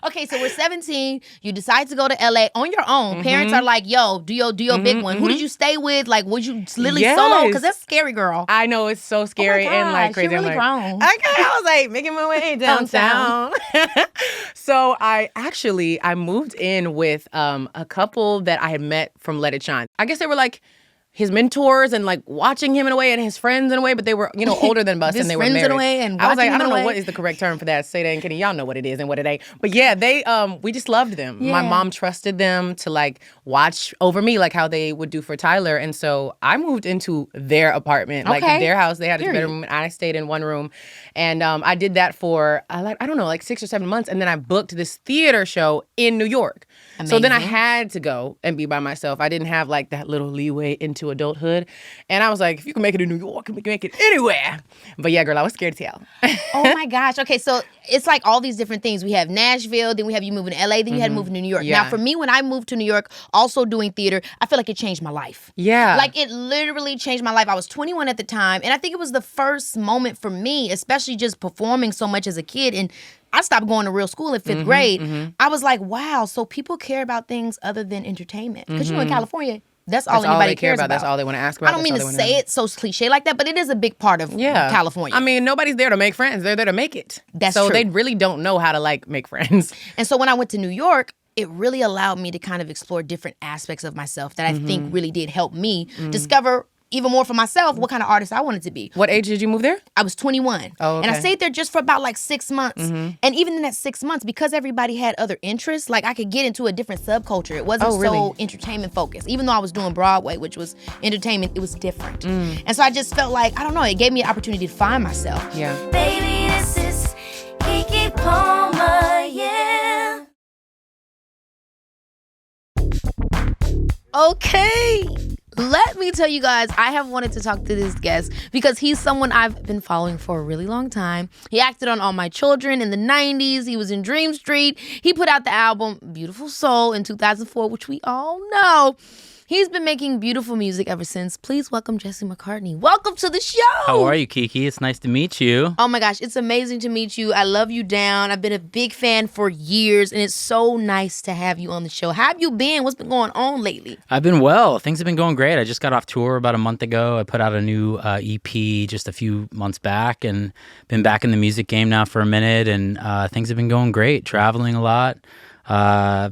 Okay, so we're 17. You decide to go to LA on your own. Parents are like, yo, do your big one. Who did you stay with? Like, would you literally solo? Because that's scary, girl. I know, it's so scary and like crazy. You're really grown. Okay, I was like making my way downtown. So I moved in with a couple that I had met from Let It Shine. I guess they were like his mentors and like watching him in a way and his friends in a way, but they were, older than us and they were married. In a way and I was like, I don't know way. what is the correct term for that. Say that and Kenny, y'all know what it is and what it ain't. But yeah, they we just loved them. Yeah. My mom trusted them to like watch over me like how they would do for Tyler. And so I moved into their apartment, like their house. They had a bedroom and I stayed in one room. And I did that for I don't know, like 6 or 7 months. And then I booked this theater show in New York. Amazing. So then I had to go and be by myself. I didn't have like that little leeway into adulthood. And I was like, if you can make it in New York, you can make it anywhere. But yeah, girl, I was scared to tell. Oh my gosh. Okay, so it's like all these different things. We have Nashville, then we have you moving to LA, then you had to move to New York. Yeah. Now for me, when I moved to New York, also doing theater, I feel like it changed my life. Yeah. Like it literally changed my life. I was 21 at the time, and I think it was the first moment for me, especially just performing so much as a kid. And I stopped going to real school in 5th grade. I was like, wow, so people care about things other than entertainment. Because in California, that's all anybody cares about. That's all they want to ask about. I don't mean to say it so cliche like that, but it is a big part of California. I mean, nobody's there to make friends. They're there to make it. That's so true. They really don't know how to like make friends. And so when I went to New York, it really allowed me to kind of explore different aspects of myself that I think really did help me discover even more for myself what kind of artist I wanted to be. What age did you move there? I was 21. Oh, okay. And I stayed there just for about like 6 months. And even in that 6 months, because everybody had other interests, like I could get into a different subculture. It wasn't so entertainment focused. Even though I was doing Broadway, which was entertainment, it was different. And so I just felt like, I don't know, it gave me an opportunity to find myself. Yeah. Baby, this is Keke Palmer, yeah. Okay. Let me tell you guys, I have wanted to talk to this guest because he's someone I've been following for a really long time. He acted on All My Children in the 90s. He was in Dream Street. He put out the album Beautiful Soul in 2004, which we all know. He's been making beautiful music ever since. Please welcome Jesse McCartney. Welcome to the show. How are you, Keke? It's nice to meet you. Oh my gosh, it's amazing to meet you. I love you down. I've been a big fan for years, and it's so nice to have you on the show. How have you been? What's been going on lately? I've been well. Things have been going great. I just got off tour about a month ago. I put out a new EP just a few months back and been back in the music game now for a minute, and things have been going great. Traveling a lot.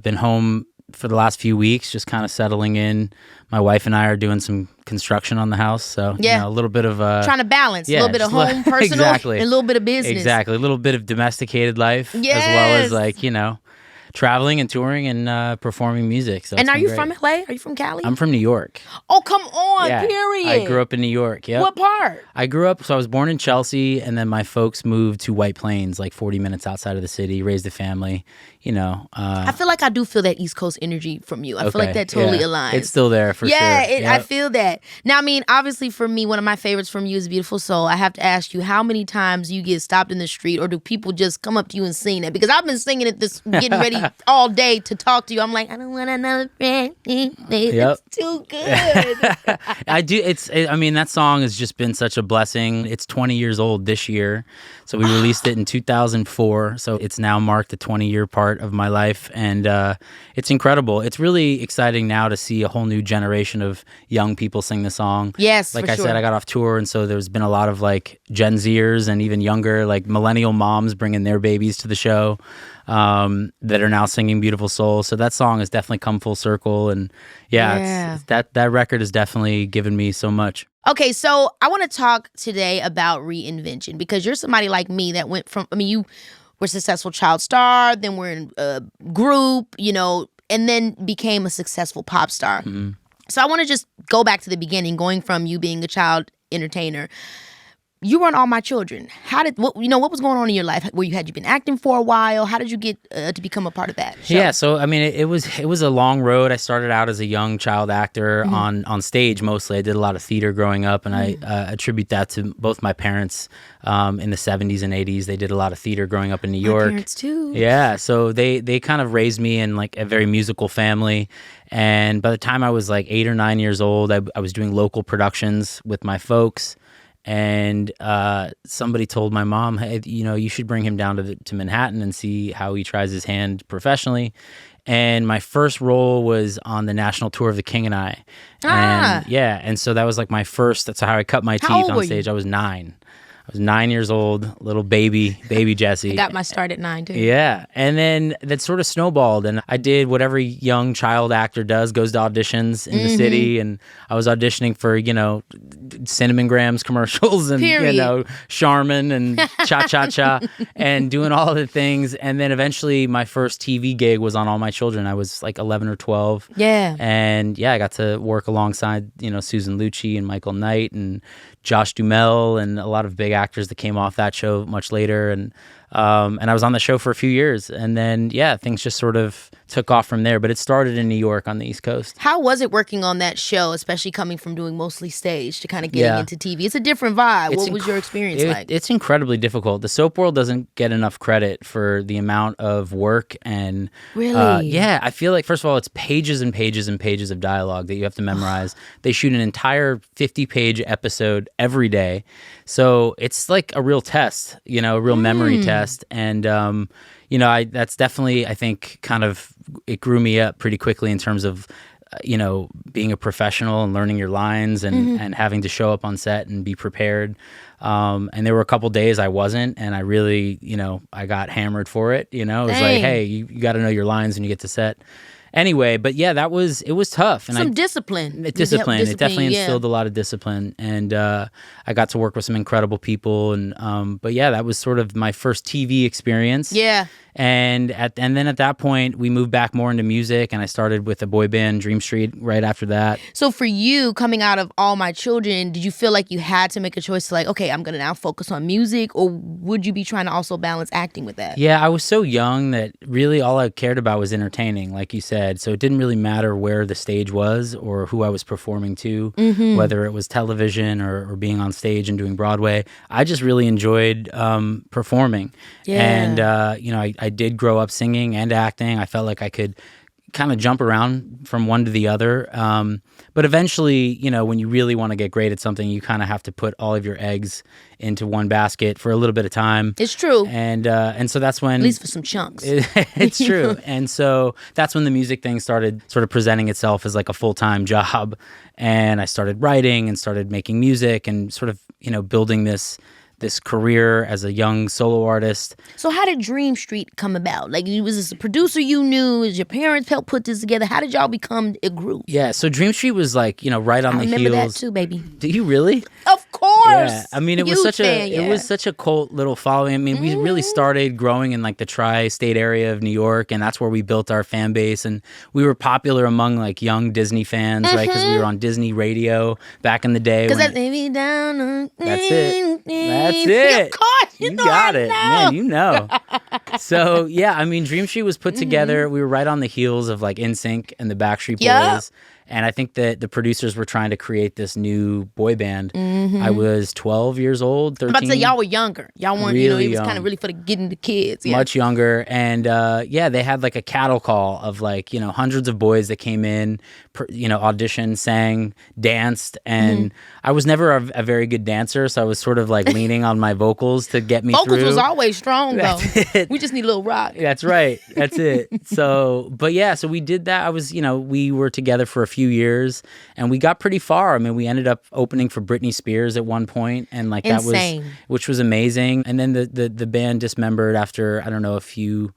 Been home for the last few weeks, just kind of settling in. My wife and I are doing some construction on the house, so a little bit of trying to balance a little bit of home, personal, exactly, and a little bit of business. Exactly, a little bit of domesticated life, as well as traveling and touring and performing music. So and are you from LA? Are you from Cali? I'm from New York. Oh, come on, period. I grew up in New York. Yep. What part? I was born in Chelsea, and then my folks moved to White Plains, like 40 minutes outside of the city, raised a family. I feel like I do feel that East Coast energy from you. I feel like that totally aligns. It's still there for sure. Yeah, I feel that. Now, I mean, obviously for me, one of my favorites from you is Beautiful Soul. I have to ask you, how many times you get stopped in the street, or do people just come up to you and sing that? Because I've been singing it getting ready all day to talk to you. I'm like, I don't want another friend. It's too good. I do. That song has just been such a blessing. It's 20 years old this year. So we released it in 2004. So it's now marked the 20-year part of my life. And it's incredible. It's really exciting now to see a whole new generation of young people sing the song. Yes, like I said, I got off tour. And so there's been a lot of like Gen Zers and even younger, like millennial moms bringing their babies to the show that are now singing Beautiful Soul. So that song has definitely come full circle. And it's that record has definitely given me so much. Okay, so I want to talk today about reinvention, because you're somebody like me that went from, you were a successful child star, then we're in a group, and then became a successful pop star. Mm-hmm. So I want to just go back to the beginning, going from you being a child entertainer. You were on All My Children. What was going on in your life? Had you been acting for a while? How did you get to become a part of that show? Yeah, so it was a long road. I started out as a young child actor on stage mostly. I did a lot of theater growing up, and I attribute that to both my parents in the 70s and 80s. They did a lot of theater growing up in New York. My parents too. Yeah, so they kind of raised me in like a very musical family. And by the time I was like 8 or 9 years old, I was doing local productions with my folks. And somebody told my mom, hey, you should bring him down to Manhattan and see how he tries his hand professionally. And my first role was on the national tour of The King and I. And so that was like my first, that's how I cut my teeth on stage. I was 9. I was 9 years old, little baby Jesse. I got my start at 9 too. Yeah. And then that sort of snowballed, and I did what every young child actor does, goes to auditions in the city. And I was auditioning for, Cinnamon Grams commercials and, Charmin and Cha-Cha-Cha and doing all the things. And then eventually my first TV gig was on All My Children. I was like 11 or 12. Yeah. And I got to work alongside, Susan Lucci and Michael Knight and Josh Duhamel and a lot of big actors that came off that show much later. And I was on the show for a few years. And then, things just sort of took off from there. But it started in New York on the East Coast. How was it working on that show, especially coming from doing mostly stage to kind of getting into TV? It's a different vibe. What was your experience like? It's incredibly difficult. The soap world doesn't get enough credit for the amount of work. And really? I feel like, first of all, it's pages and pages and pages of dialogue that you have to memorize. They shoot an entire 50-page episode every day. So it's like a real test, a real memory test. And, that's definitely, I think, kind of, it grew me up pretty quickly in terms of, being a professional and learning your lines and having to show up on set and be prepared. And there were a couple days I wasn't, and I really, I got hammered for it. It was like, hey, you got to know your lines when you get to set. Anyway, but it was tough. And Discipline. It definitely instilled a lot of discipline. And I got to work with some incredible people. And that was sort of my first TV experience. Yeah. And then at that point, we moved back more into music, and I started with a boy band, Dream Street, right after that. So for you, coming out of All My Children, did you feel like you had to make a choice to like, okay, I'm going to now focus on music, or would you be trying to also balance acting with that? Yeah, I was so young that really all I cared about was entertaining, like you said. So it didn't really matter where the stage was or who I was performing to, whether it was television or being on stage and doing Broadway. I just really enjoyed performing. Yeah. And, I did grow up singing and acting. I felt like I could kind of jump around from one to the other. But eventually, when you really want to get great at something, you kind of have to put all of your eggs into one basket for a little bit of time. It's true. And so that's when... At least for some chunks. It's true. And so that's when the music thing started sort of presenting itself as like a full-time job. And I started writing and started making music and sort of, building this this career as a young solo artist. So how did Dream Street come about? Like, was this a producer you knew? Did your parents help put this together? How did y'all become a group? Yeah, so Dream Street was like, right on the heels. I remember that too, baby. Do you really? Of course. Yeah, I mean, it was such a cult little following. I mean, we really started growing in like the tri-state area of New York, and that's where we built our fan base. And we were popular among like young Disney fans, right? Because we were on Disney radio back in the day. Because that's maybe down. That's it. That's it. Of course, you got it, man. You know. So yeah, I mean, Dream Street was put together. We were right on the heels of like NSYNC and the Backstreet Boys. And I think that the producers were trying to create this new boy band. I was 12 years old, 13. I'm about to say, y'all were younger. Y'all weren't, really it was kind of really for getting the kids. Yeah. Much younger. And they had like a cattle call of like, hundreds of boys that came in, auditioned, sang, danced. And I was never a very good dancer. So I was sort of like leaning on my vocals to get me through. Vocals was always strong, though. We just need a little rock. That's right. That's it. So we did that. I was, we were together for a few years and we got pretty far. I mean, we ended up opening for Britney Spears at one point, and like Insane. which was amazing. And then the band dismembered after, I don't know, a few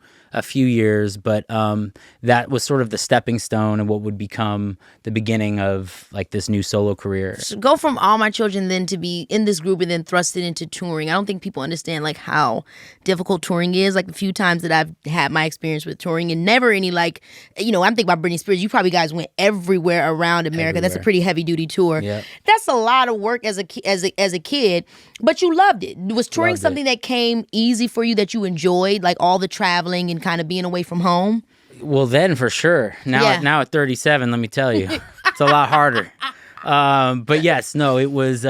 years, but that was sort of the stepping stone and what would become the beginning of like this new solo career. So go from All My Children then to be in this group and then thrust it into touring. I don't think people understand like how difficult touring is. Like the few times that I've had my experience with touring, and never any like, I'm thinking about Britney Spears. You probably guys went everywhere around America. Everywhere. That's a pretty heavy duty tour. Yep. That's a lot of work as a kid, but you loved it. Was touring something that came easy for you, that you enjoyed, like all the traveling and kind of being away from home? Well, then for sure. Now at 37, let me tell you, it's a lot harder. But yes, no, it was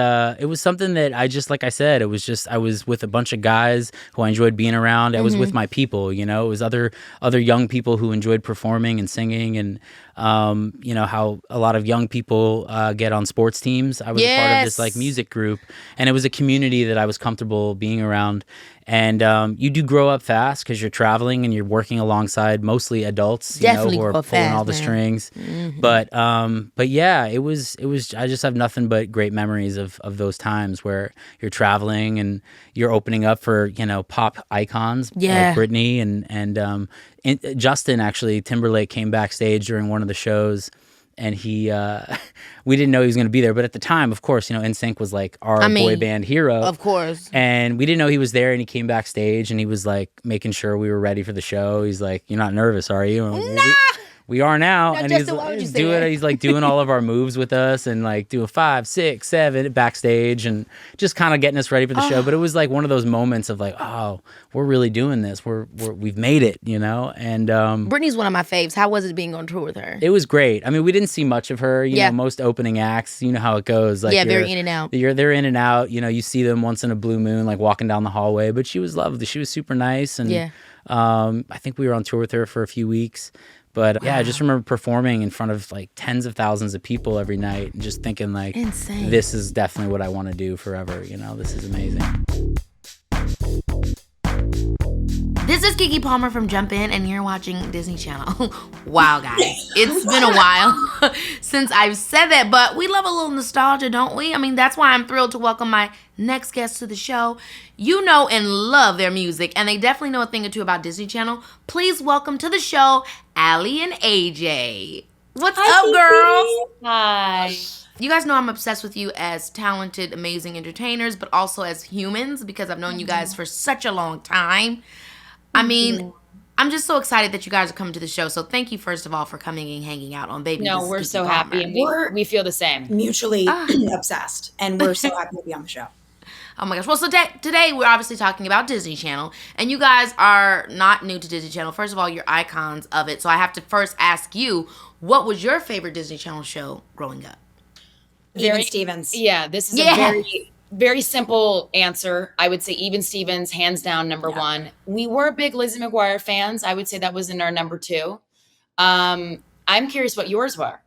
something that I just, like I said, I was with a bunch of guys who I enjoyed being around. I was with my people, it was other young people who enjoyed performing and singing, and how a lot of young people get on sports teams. I was a part of this like music group, and it was a community that I was comfortable being around. And you do grow up fast because you're traveling and you're working alongside mostly adults, who are pulling all the strings. But yeah, it was. I just have nothing but great memories of those times where you're traveling and you're opening up for pop icons like Britney and Justin, actually Timberlake, came backstage during one of the shows. And he, we didn't know he was going to be there. But at the time, of course, NSYNC was like our boy band hero. Of course. And we didn't know he was there. And he came backstage and he was like making sure we were ready for the show. He's like, "You're not nervous, are you?" We are now. And he's doing all of our moves with us and like doing 5, 6, 7 backstage and just kind of getting us ready for the show. But it was like one of those moments of like, oh, we're really doing this. We've made it, And Britney's one of my faves. How was it being on tour with her? It was great. I mean, we didn't see much of her. You know, most opening acts, you know how it goes. Like, very in and out. They're in and out. You see them once in a blue moon, like walking down the hallway. But she was lovely. She was super nice. And I think we were on tour with her for a few weeks. But I just remember performing in front of like tens of thousands of people every night and just thinking like, insane. This is definitely what I want to do forever. This is amazing. This is Keke Palmer from Jump In, and you're watching Disney Channel. Wow, guys. It's been a while since I've said that, but we love a little nostalgia, don't we? I mean, that's why I'm thrilled to welcome my next guest to the show. You know and love their music, and they definitely know a thing or two about Disney Channel. Please welcome to the show, Aly and AJ. What's up, girls? Hi. You guys know I'm obsessed with you as talented, amazing entertainers, but also as humans because I've known you guys for such a long time. I mean, I'm just so excited that you guys are coming to the show. So thank you, first of all, for coming and hanging out on Baby. No, we're so happy. And we feel the same. Mutually obsessed. And we're so happy to be on the show. Oh my gosh. Well, so today we're obviously talking about Disney Channel. And you guys are not new to Disney Channel. First of all, you're icons of it. So I have to first ask you, what was your favorite Disney Channel show growing up? Even Stevens. Yeah, this is a very, very simple answer. I would say Even Stevens, hands down, number one. We were big Lizzie McGuire fans. I would say that was in our number 2. I'm curious what yours were.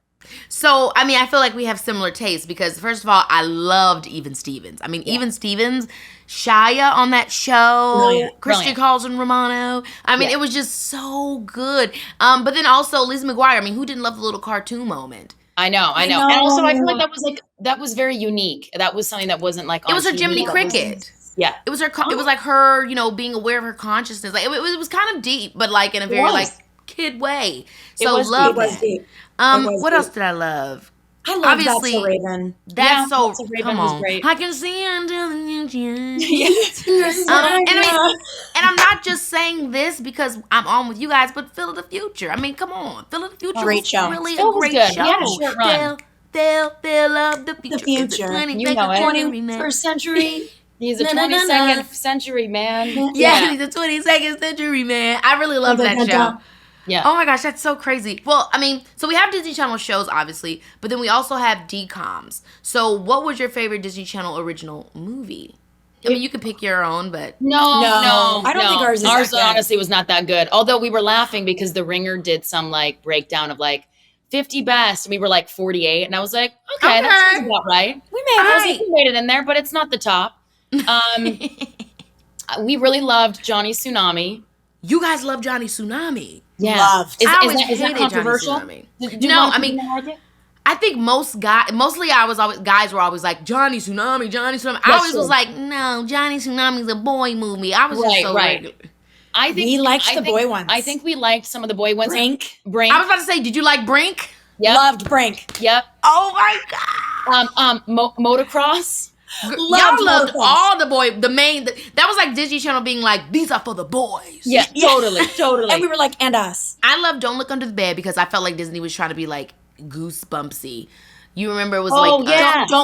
So, I mean, I feel like we have similar tastes because, first of all, I loved Even Stevens. I mean, Even Stevens, Shia on that show, Christian Carlson Romano. I mean, it was just so good. But then also Lizzie McGuire. I mean, who didn't love the little cartoon moment? I know. And also, I feel like that was very unique. That was something that wasn't like on it was a TV. Jiminy Cricket. Yeah. It was her. It was like her, being aware of her consciousness. Like it was kind of deep, but like in a very like kid way. So love that. Deep. What else did I love? I love Obviously, That's a Raven. That's so. That's a Raven Come was on, great. I can see into the future. Yes. And I'm not just saying this because I'm on with you guys, but Phil of the Future. I mean, come on, Phil of the Future Great was show. really Phil a was great good. show. He had a short run. Phil of the Future. The future. You know it. First century. He's a 22nd century man. Yeah, he's a 22nd century man. I really love that show. Yeah. Oh my gosh, that's so crazy. Well, I mean, so we have Disney Channel shows, obviously, but then we also have DComs. So what was your favorite Disney Channel original movie? I mean, you could pick your own, but... No. I don't think ours is Ours that good. honestly was not that good. Although we were laughing because The Ringer did some like breakdown of like 50 best. And we were like 48. And I was like, okay. That sounds about right. We made it in there, but it's not the top. We really loved Johnny Tsunami. You guys love Johnny Tsunami. Yeah. Loved. Is always that hated controversial? Johnny Tsunami. I think mostly guys were always like, Johnny Tsunami. I always was like, no, Johnny Tsunami's a boy movie. I was just so regular. I think we liked the boy ones. I think we liked some of the boy ones. Brink. I was about to say, did you like Brink? Yep. Loved Brink. Yep. Oh my God. Motocross. Y'all loved all the main, that was like Disney Channel being like, these are for the boys. Yeah, totally. And we were like, and us. I love Don't Look Under the Bed because I felt like Disney was trying to be like goosebumpsy. You remember it was Don't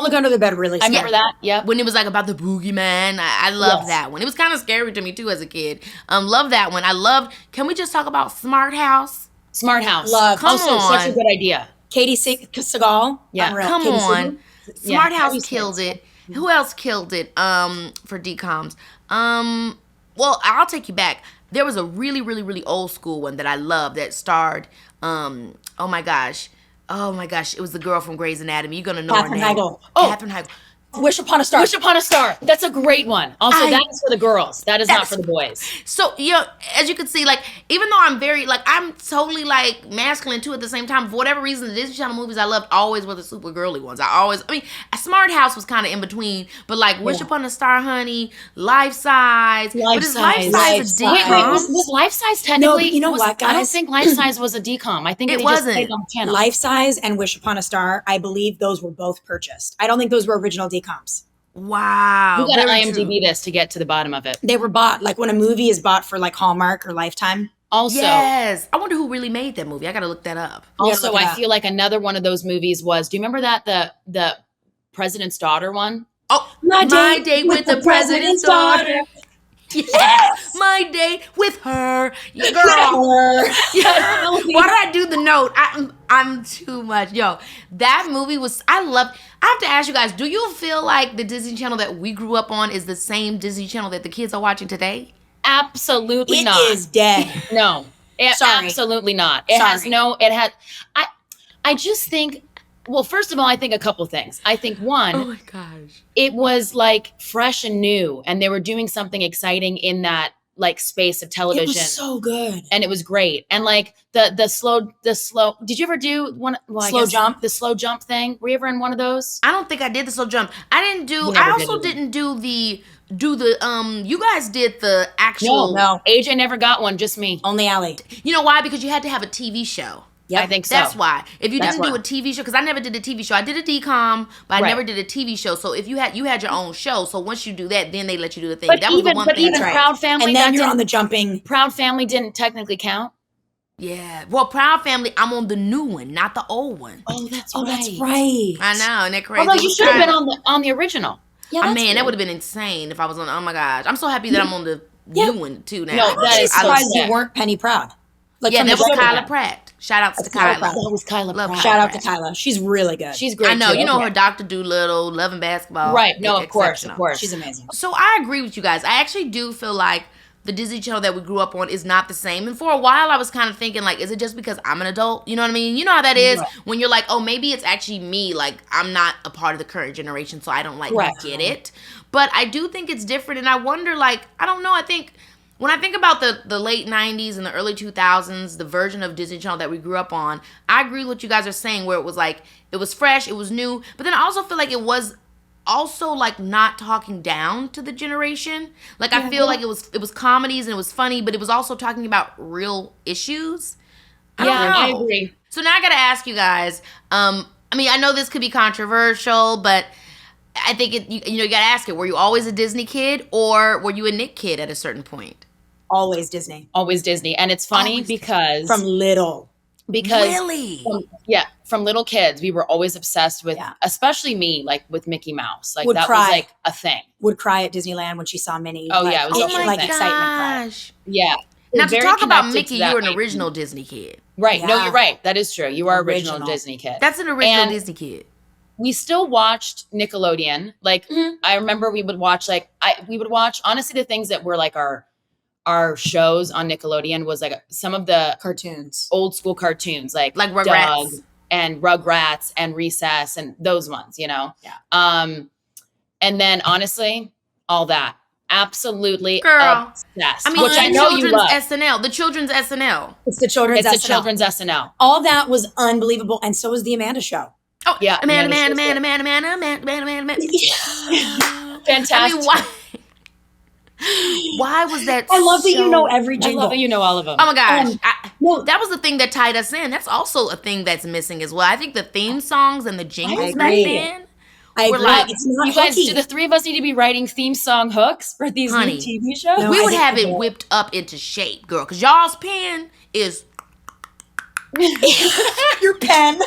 Look Under the Bed really I remember that. Yep. When it was like about the boogeyman. I loved that one. It was kind of scary to me too as a kid. Love that one. I loved, can we just talk about Smart House? Smart House. Love. Come also on. such a good idea. Katie Seagal. Yeah. Unreal. Come Katie on. Seagal. Smart House killed it. Who else killed it for DComs? Well, I'll take you back. There was a really, really, really old school one that I loved that starred, oh my gosh, it was the girl from Grey's Anatomy. You're going to know her name. Katherine Heigl. Wish Upon a Star. Wish Upon a Star. That's a great one. Also, that is for the girls. That is not for the boys. So, as you can see, like, even though I'm very, like, I'm totally, like, masculine, too, at the same time, for whatever reason, the Disney Channel movies I loved always were the super girly ones. Smart House was kind of in between, but, like, Wish Upon a Star, honey, Life Size. But is Life Size a DCom? Wait, was Life Size technically? No, you know what, guys? I don't think Life Size was a DCom. I think it they wasn't. just played on the channel. Life Size and Wish Upon a Star, I believe those were both purchased. I don't think those were original DComs. Wow. You got to IMDb this to get to the bottom of it. They were bought, like when a movie is bought for like Hallmark or Lifetime. Also, yes. I wonder who really made that movie. I got to look that up. Also, I feel like another one of those movies was, do you remember that the President's Daughter one? Oh, My Date with the President's Daughter. Yes. My date with her. Girl. Yeah. Why did I do the note? I'm too much. Yo, that movie was, I have to ask you guys, do you feel like the Disney Channel that we grew up on is the same Disney Channel that the kids are watching today? Absolutely not. It is dead. No. Sorry. Absolutely not. I just think, well, first of all, I think a couple things. I think one, oh my gosh, it was like fresh and new, and they were doing something exciting in that like space of television. It was so good. And it was great. And like the slow, did you ever do one? Well, Slow jump? The slow jump thing. Were you ever in one of those? I don't think I did the slow jump. I also didn't do the you guys did the actual. No. AJ never got one, just me. Only Aly. You know why? Because you had to have a TV show. I think so. That's why. If you didn't do a TV show, because I never did a TV show. I did a DCom, but I never did a TV show. So if you had your own show. So once you do that, then they let you do the thing. But that was the one thing. Even Proud Family, and then you're on the jumping. Proud Family didn't technically count. Yeah. Well, Proud Family, I'm on the new one, not the old one. Oh, that's right. I know, and they're crazy. Although you should have been on the original. Yeah, that would have been insane if I was on. Oh my gosh, I'm so happy that I'm on the new one too now. No, that is surprised you weren't Penny Proud. Like that was Kyla Pratt. Shout out to Kyla. That was Kyla Pratt. Shout out to Kyla. She's really good. She's great. I know. Too. You know her, Dr. Doolittle, Love and Basketball. Right. No, of course. She's amazing. So I agree with you guys. I actually do feel like the Disney Channel that we grew up on is not the same. And for a while, I was kind of thinking, like, is it just because I'm an adult? You know what I mean? You know how that is when you're like, oh, maybe it's actually me. Like, I'm not a part of the current generation, so I don't, like, get it. But I do think it's different. And I wonder, like, I don't know. I think when I think about the late 90s and the early 2000s, the version of Disney Channel that we grew up on, I agree with what you guys are saying, where it was, like, it was fresh, it was new. But then I also feel like it was also like not talking down to the generation. Like I feel like it was comedies and it was funny, but it was also talking about real issues. I agree. So now I gotta ask you guys. I mean, I know this could be controversial, but I think you gotta ask it. Were you always a Disney kid, or were you a Nick kid at a certain point? Always Disney. Always Disney. And it's funny because from little. Because really? From little kids, we were always obsessed with, especially me, like with Mickey Mouse. Like that was like a thing. Would cry at Disneyland when she saw Minnie. Oh yeah, it was like excitement cry. Yeah. Now to talk about Mickey, you're an original Disney kid. Right. Yeah. No, you're right. That is true. You are original Disney kid. That's an original Disney kid. We still watched Nickelodeon. Like I remember we would watch honestly the things that were like our shows on Nickelodeon was like some of the cartoons, old school cartoons, like Rugrats and Rugrats and Recess and those ones, you know? Yeah. And then honestly, all that. Absolutely girl. Obsessed. I mean, which I know you love. The children's SNL. It's the children's SNL. All that was unbelievable. And so was the Amanda Show. Oh yeah. Amanda. Fantastic. I mean, why was that I love that you know every jingle. I love that you know all of them. Oh my gosh. That was the thing that tied us in. That's also a thing that's missing as well. I think the theme songs and the jingles back then. I agree. Like, it's not you guys, do the three of us need to be writing theme song hooks for these new TV shows? No, we would have it whipped up into shape, girl. Because y'all's pen is... your pen.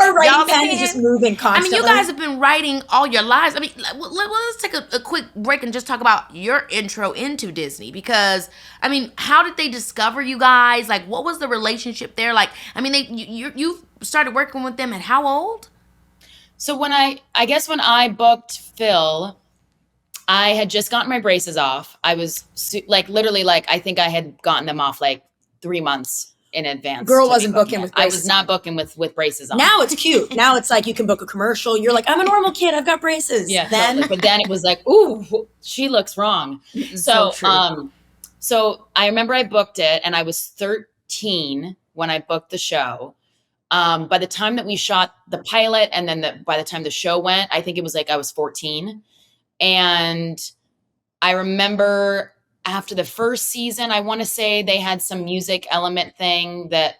Our writing pen is just moving constantly. I mean, you guys have been writing all your lives. I mean, let's take a quick break and just talk about your intro into Disney. Because, I mean, how did they discover you guys? Like, what was the relationship there? Like, I mean, you started working with them at how old? So when I booked Phil, I had just gotten my braces off. I was literally I think I had gotten them off like 3 months in advance. Girl wasn't booking with braces. I was not booking with braces on. Now it's cute. Now it's like you can book a commercial. You're like, I'm a normal kid. I've got braces. Yeah. But then it was like, ooh, she looks wrong. So I remember I booked it and I was 13 when I booked the show. By the time that we shot the pilot and then by the time the show went, I think it was like I was 14. And I remember after the first season, I want to say they had some music element thing that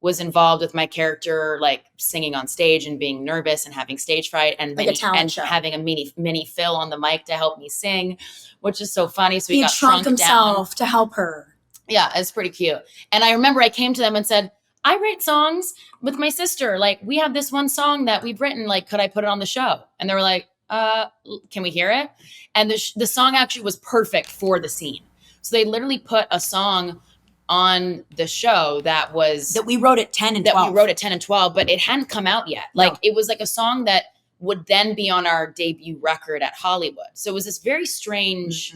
was involved with my character, like singing on stage and being nervous and having stage fright and having a mini Phil on the mic to help me sing, which is so funny. So he got shrunk himself to help her. Yeah, it's pretty cute. And I remember I came to them and said, I write songs with my sister. Like, we have this one song that we've written. Like, could I put it on the show? And they were like, can we hear it? And the song actually was perfect for the scene. So they literally put a song on the show that we wrote at 10 and 12. But it hadn't come out yet. Like, it was like a song that would then be on our debut record at Hollywood. So it was this very strange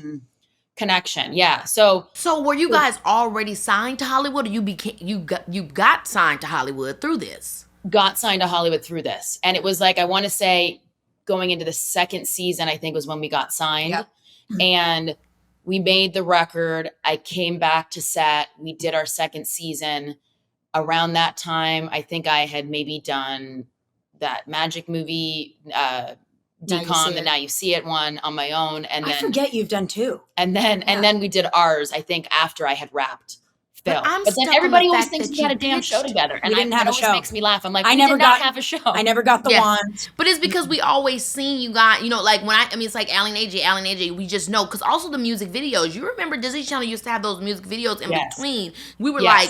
connection. Yeah. So were you guys already signed to Hollywood, or you got signed to Hollywood through this? Got signed to Hollywood through this. And it was like, I want to say going into the second season, I think was when we got signed. Yep. And we made the record. I came back to set. We did our second season. Around that time, I think I had maybe done that magic movie, Decon, the Now You See It one on my own. And then I forget you've done two. And then we did ours, I think, after I had wrapped Phil. But then everybody always thinks we had a damn show together. And that always makes me laugh. I'm like, I never have a show. I never got the wand. But it's because we always seen you got, like when it's like Aly AJ, we just know. Because also the music videos. You remember Disney Channel used to have those music videos in between. We were like,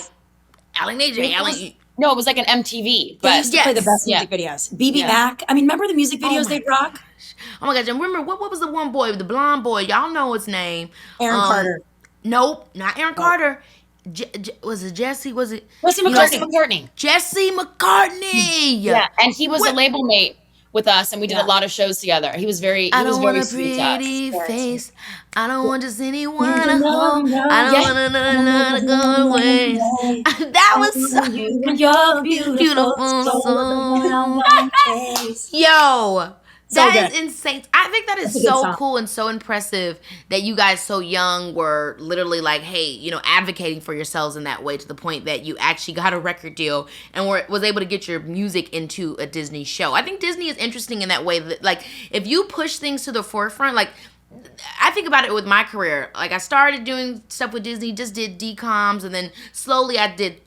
Aly AJ, No, it was like an MTV. But they used to play the best music videos. BB Mac. I mean, remember the music videos they'd rock? Oh my gosh. And remember, what was the one boy, the blonde boy? Y'all know his name. Aaron Carter. Nope, not Aaron Carter. Was it Jesse? Was it Jesse McCartney? Jesse McCartney. Yeah, and he was a label mate with us, and we did a lot of shows together. He was very. I don't want a pretty face. I don't want just anyone to hold. I don't want to go away. That was so you're beautiful. Yo. That is insane. I think that is so song. cool and so impressive that you guys so young were literally like, hey, you know, advocating for yourselves in that way to the point that you actually got a record deal and was able to get your music into a Disney show. I think Disney is interesting in that way that, like, if you push things to the forefront, like, I think about it with my career. Like, I started doing stuff with Disney, just did DComs, and then slowly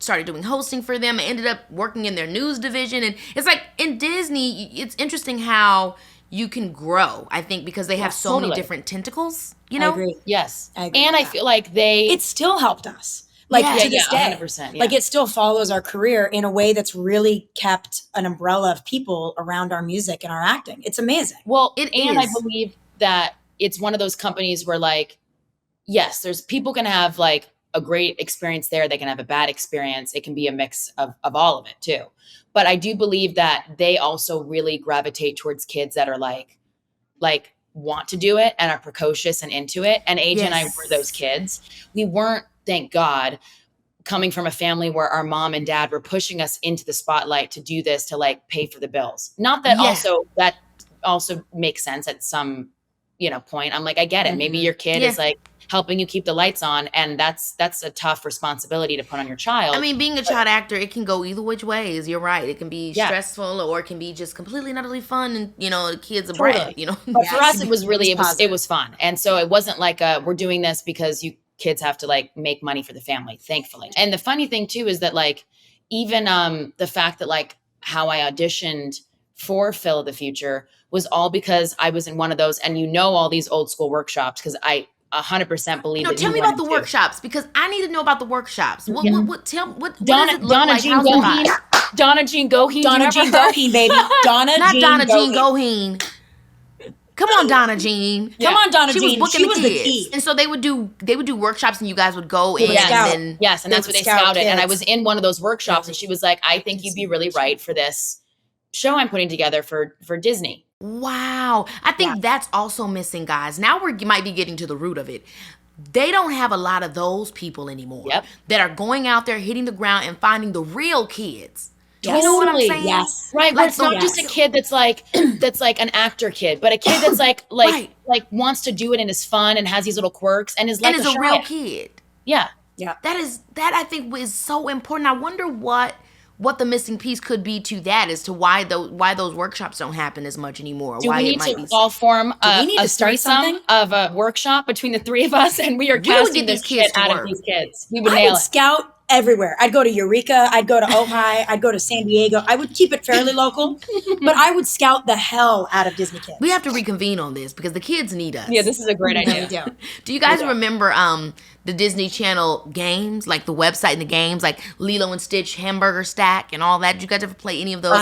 started doing hosting for them. I ended up working in their news division, and it's like in Disney, it's interesting how you can grow, I think, because they have so many different tentacles, you know? I agree. Yes. I agree And with I that. feel like It still helped us. Like to this day. 100%. Yeah. Like it still follows our career in a way that's really kept an umbrella of people around our music and our acting. It's amazing. Well, It and is. I believe that it's one of those companies where, like, yes, there's people can have like a great experience there. They can have a bad experience. It can be a mix of all of it too. But I do believe that they also really gravitate towards kids that are like want to do it and are precocious and into it. And AJ and I were those kids. We weren't, thank God, coming from a family where our mom and dad were pushing us into the spotlight to do this, to like pay for the bills. Not that that also makes sense at some, you know, point. I'm like, I get it. Maybe your kid is like helping you keep the lights on, and that's a tough responsibility to put on your child. I mean, being a child actor, it can go either which ways. You're right. It can be stressful, or it can be just completely and utterly fun, and, you know, the kid's a brat, you know. But for us, it was really, it was fun. And so it wasn't like we're doing this because you kids have to like make money for the family, thankfully. And the funny thing too is that like, even the fact that like how I auditioned for Phil of the Future was all because I was in one of those, and you know, all these old school workshops, because I 100% believe that. Tell me about the workshops, because I need to know about the workshops. What does it look Donna like? Jean Goheen. Donna Jean Goheen. Donna Jean Goheen, baby. Not Donna Jean Goheen. Come on, Donna Jean. Come on, Donna Jean. She was booking the kids. key. And so they would do workshops, and you guys would go in. And and that's what they scouted. Kids. And I was in one of those workshops, and she was like, I think you'd be really right for this show I'm putting together for Disney. Wow. I think that's also missing, guys. Now we might be getting to the root of it. They don't have a lot of those people anymore that are going out there, hitting the ground, and finding the real kids. Yes. You know what I'm saying? Yes. Right. Like, it's not just a kid that's like an actor kid, but a kid that's like wants to do it and is fun and has these little quirks and is like and is a real kid. Yeah. That I think is so important. I wonder what the missing piece could be to that, as to why those workshops don't happen as much anymore. Do we need to all form a threesome of a workshop between the three of us, and we are casting this shit out of these kids? We would nail it. Scout everywhere. I'd go to Eureka. I'd go to Ojai. I'd go to San Diego. I would keep it fairly local, but I would scout the hell out of Disney kids. We have to reconvene on this because the kids need us. Yeah, this is a great idea. Do you guys remember the Disney Channel games, like the website and the games, like Lilo and Stitch, Hamburger Stack, and all that? Did you guys ever play any of those?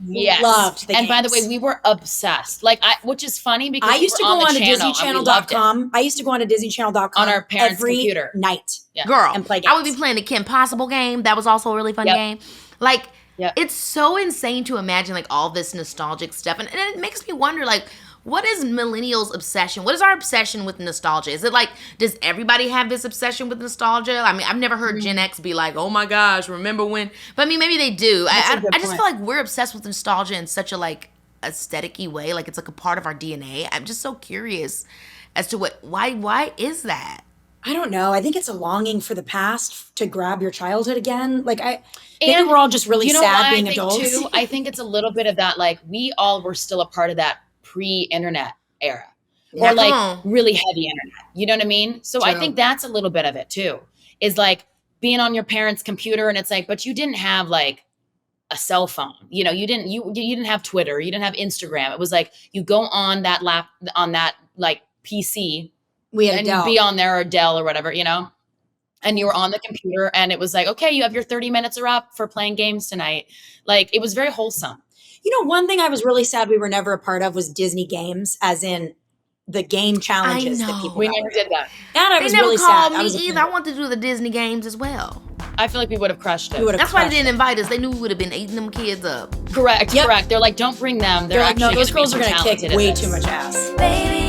Yes. Loved the and games. by the way, we were obsessed. Like, which is funny because I used to go on to DisneyChannel.com. I used to go on to DisneyChannel.com on our parents' every computer night. Yeah. Girl, and play games. I would be playing the Kim Possible game. That was also a really fun game. Like, it's so insane to imagine like all this nostalgic stuff, and it makes me wonder, like, what is millennials' obsession? What is our obsession with nostalgia? Is it like, does everybody have this obsession with nostalgia? I mean, I've never heard Gen X be like, oh my gosh, remember when? But I mean, maybe they do. I just feel like we're obsessed with nostalgia in such a like aesthetic-y way. Like, it's like a part of our DNA. I'm just so curious as to why is that? I don't know. I think it's a longing for the past to grab your childhood again. Like, maybe we're all just really sad being adults. Too, I think it's a little bit of that. Like, we all were still a part of that pre-internet era, or like really heavy internet. You know what I mean? So I think that's a little bit of it too, is like being on your parents' computer, and it's like, but you didn't have like a cell phone. You know, you didn't have Twitter, you didn't have Instagram. It was like you go on that like PC, we had and be on there, or Dell or whatever, you know, and you were on the computer, and it was like, okay, you have your 30 minutes are up for playing games tonight. Like, it was very wholesome. You know, one thing I was really sad we were never a part of was Disney games, as in the game challenges that people We never did that. That I was really sad. They never called me either. I want to do the Disney games as well. I feel like we would have crushed it. That's why they didn't invite us. They knew we would have been eating them kids up. Correct. They're like, don't bring them. They're like, no, those girls are going to kick way too much ass. Baby,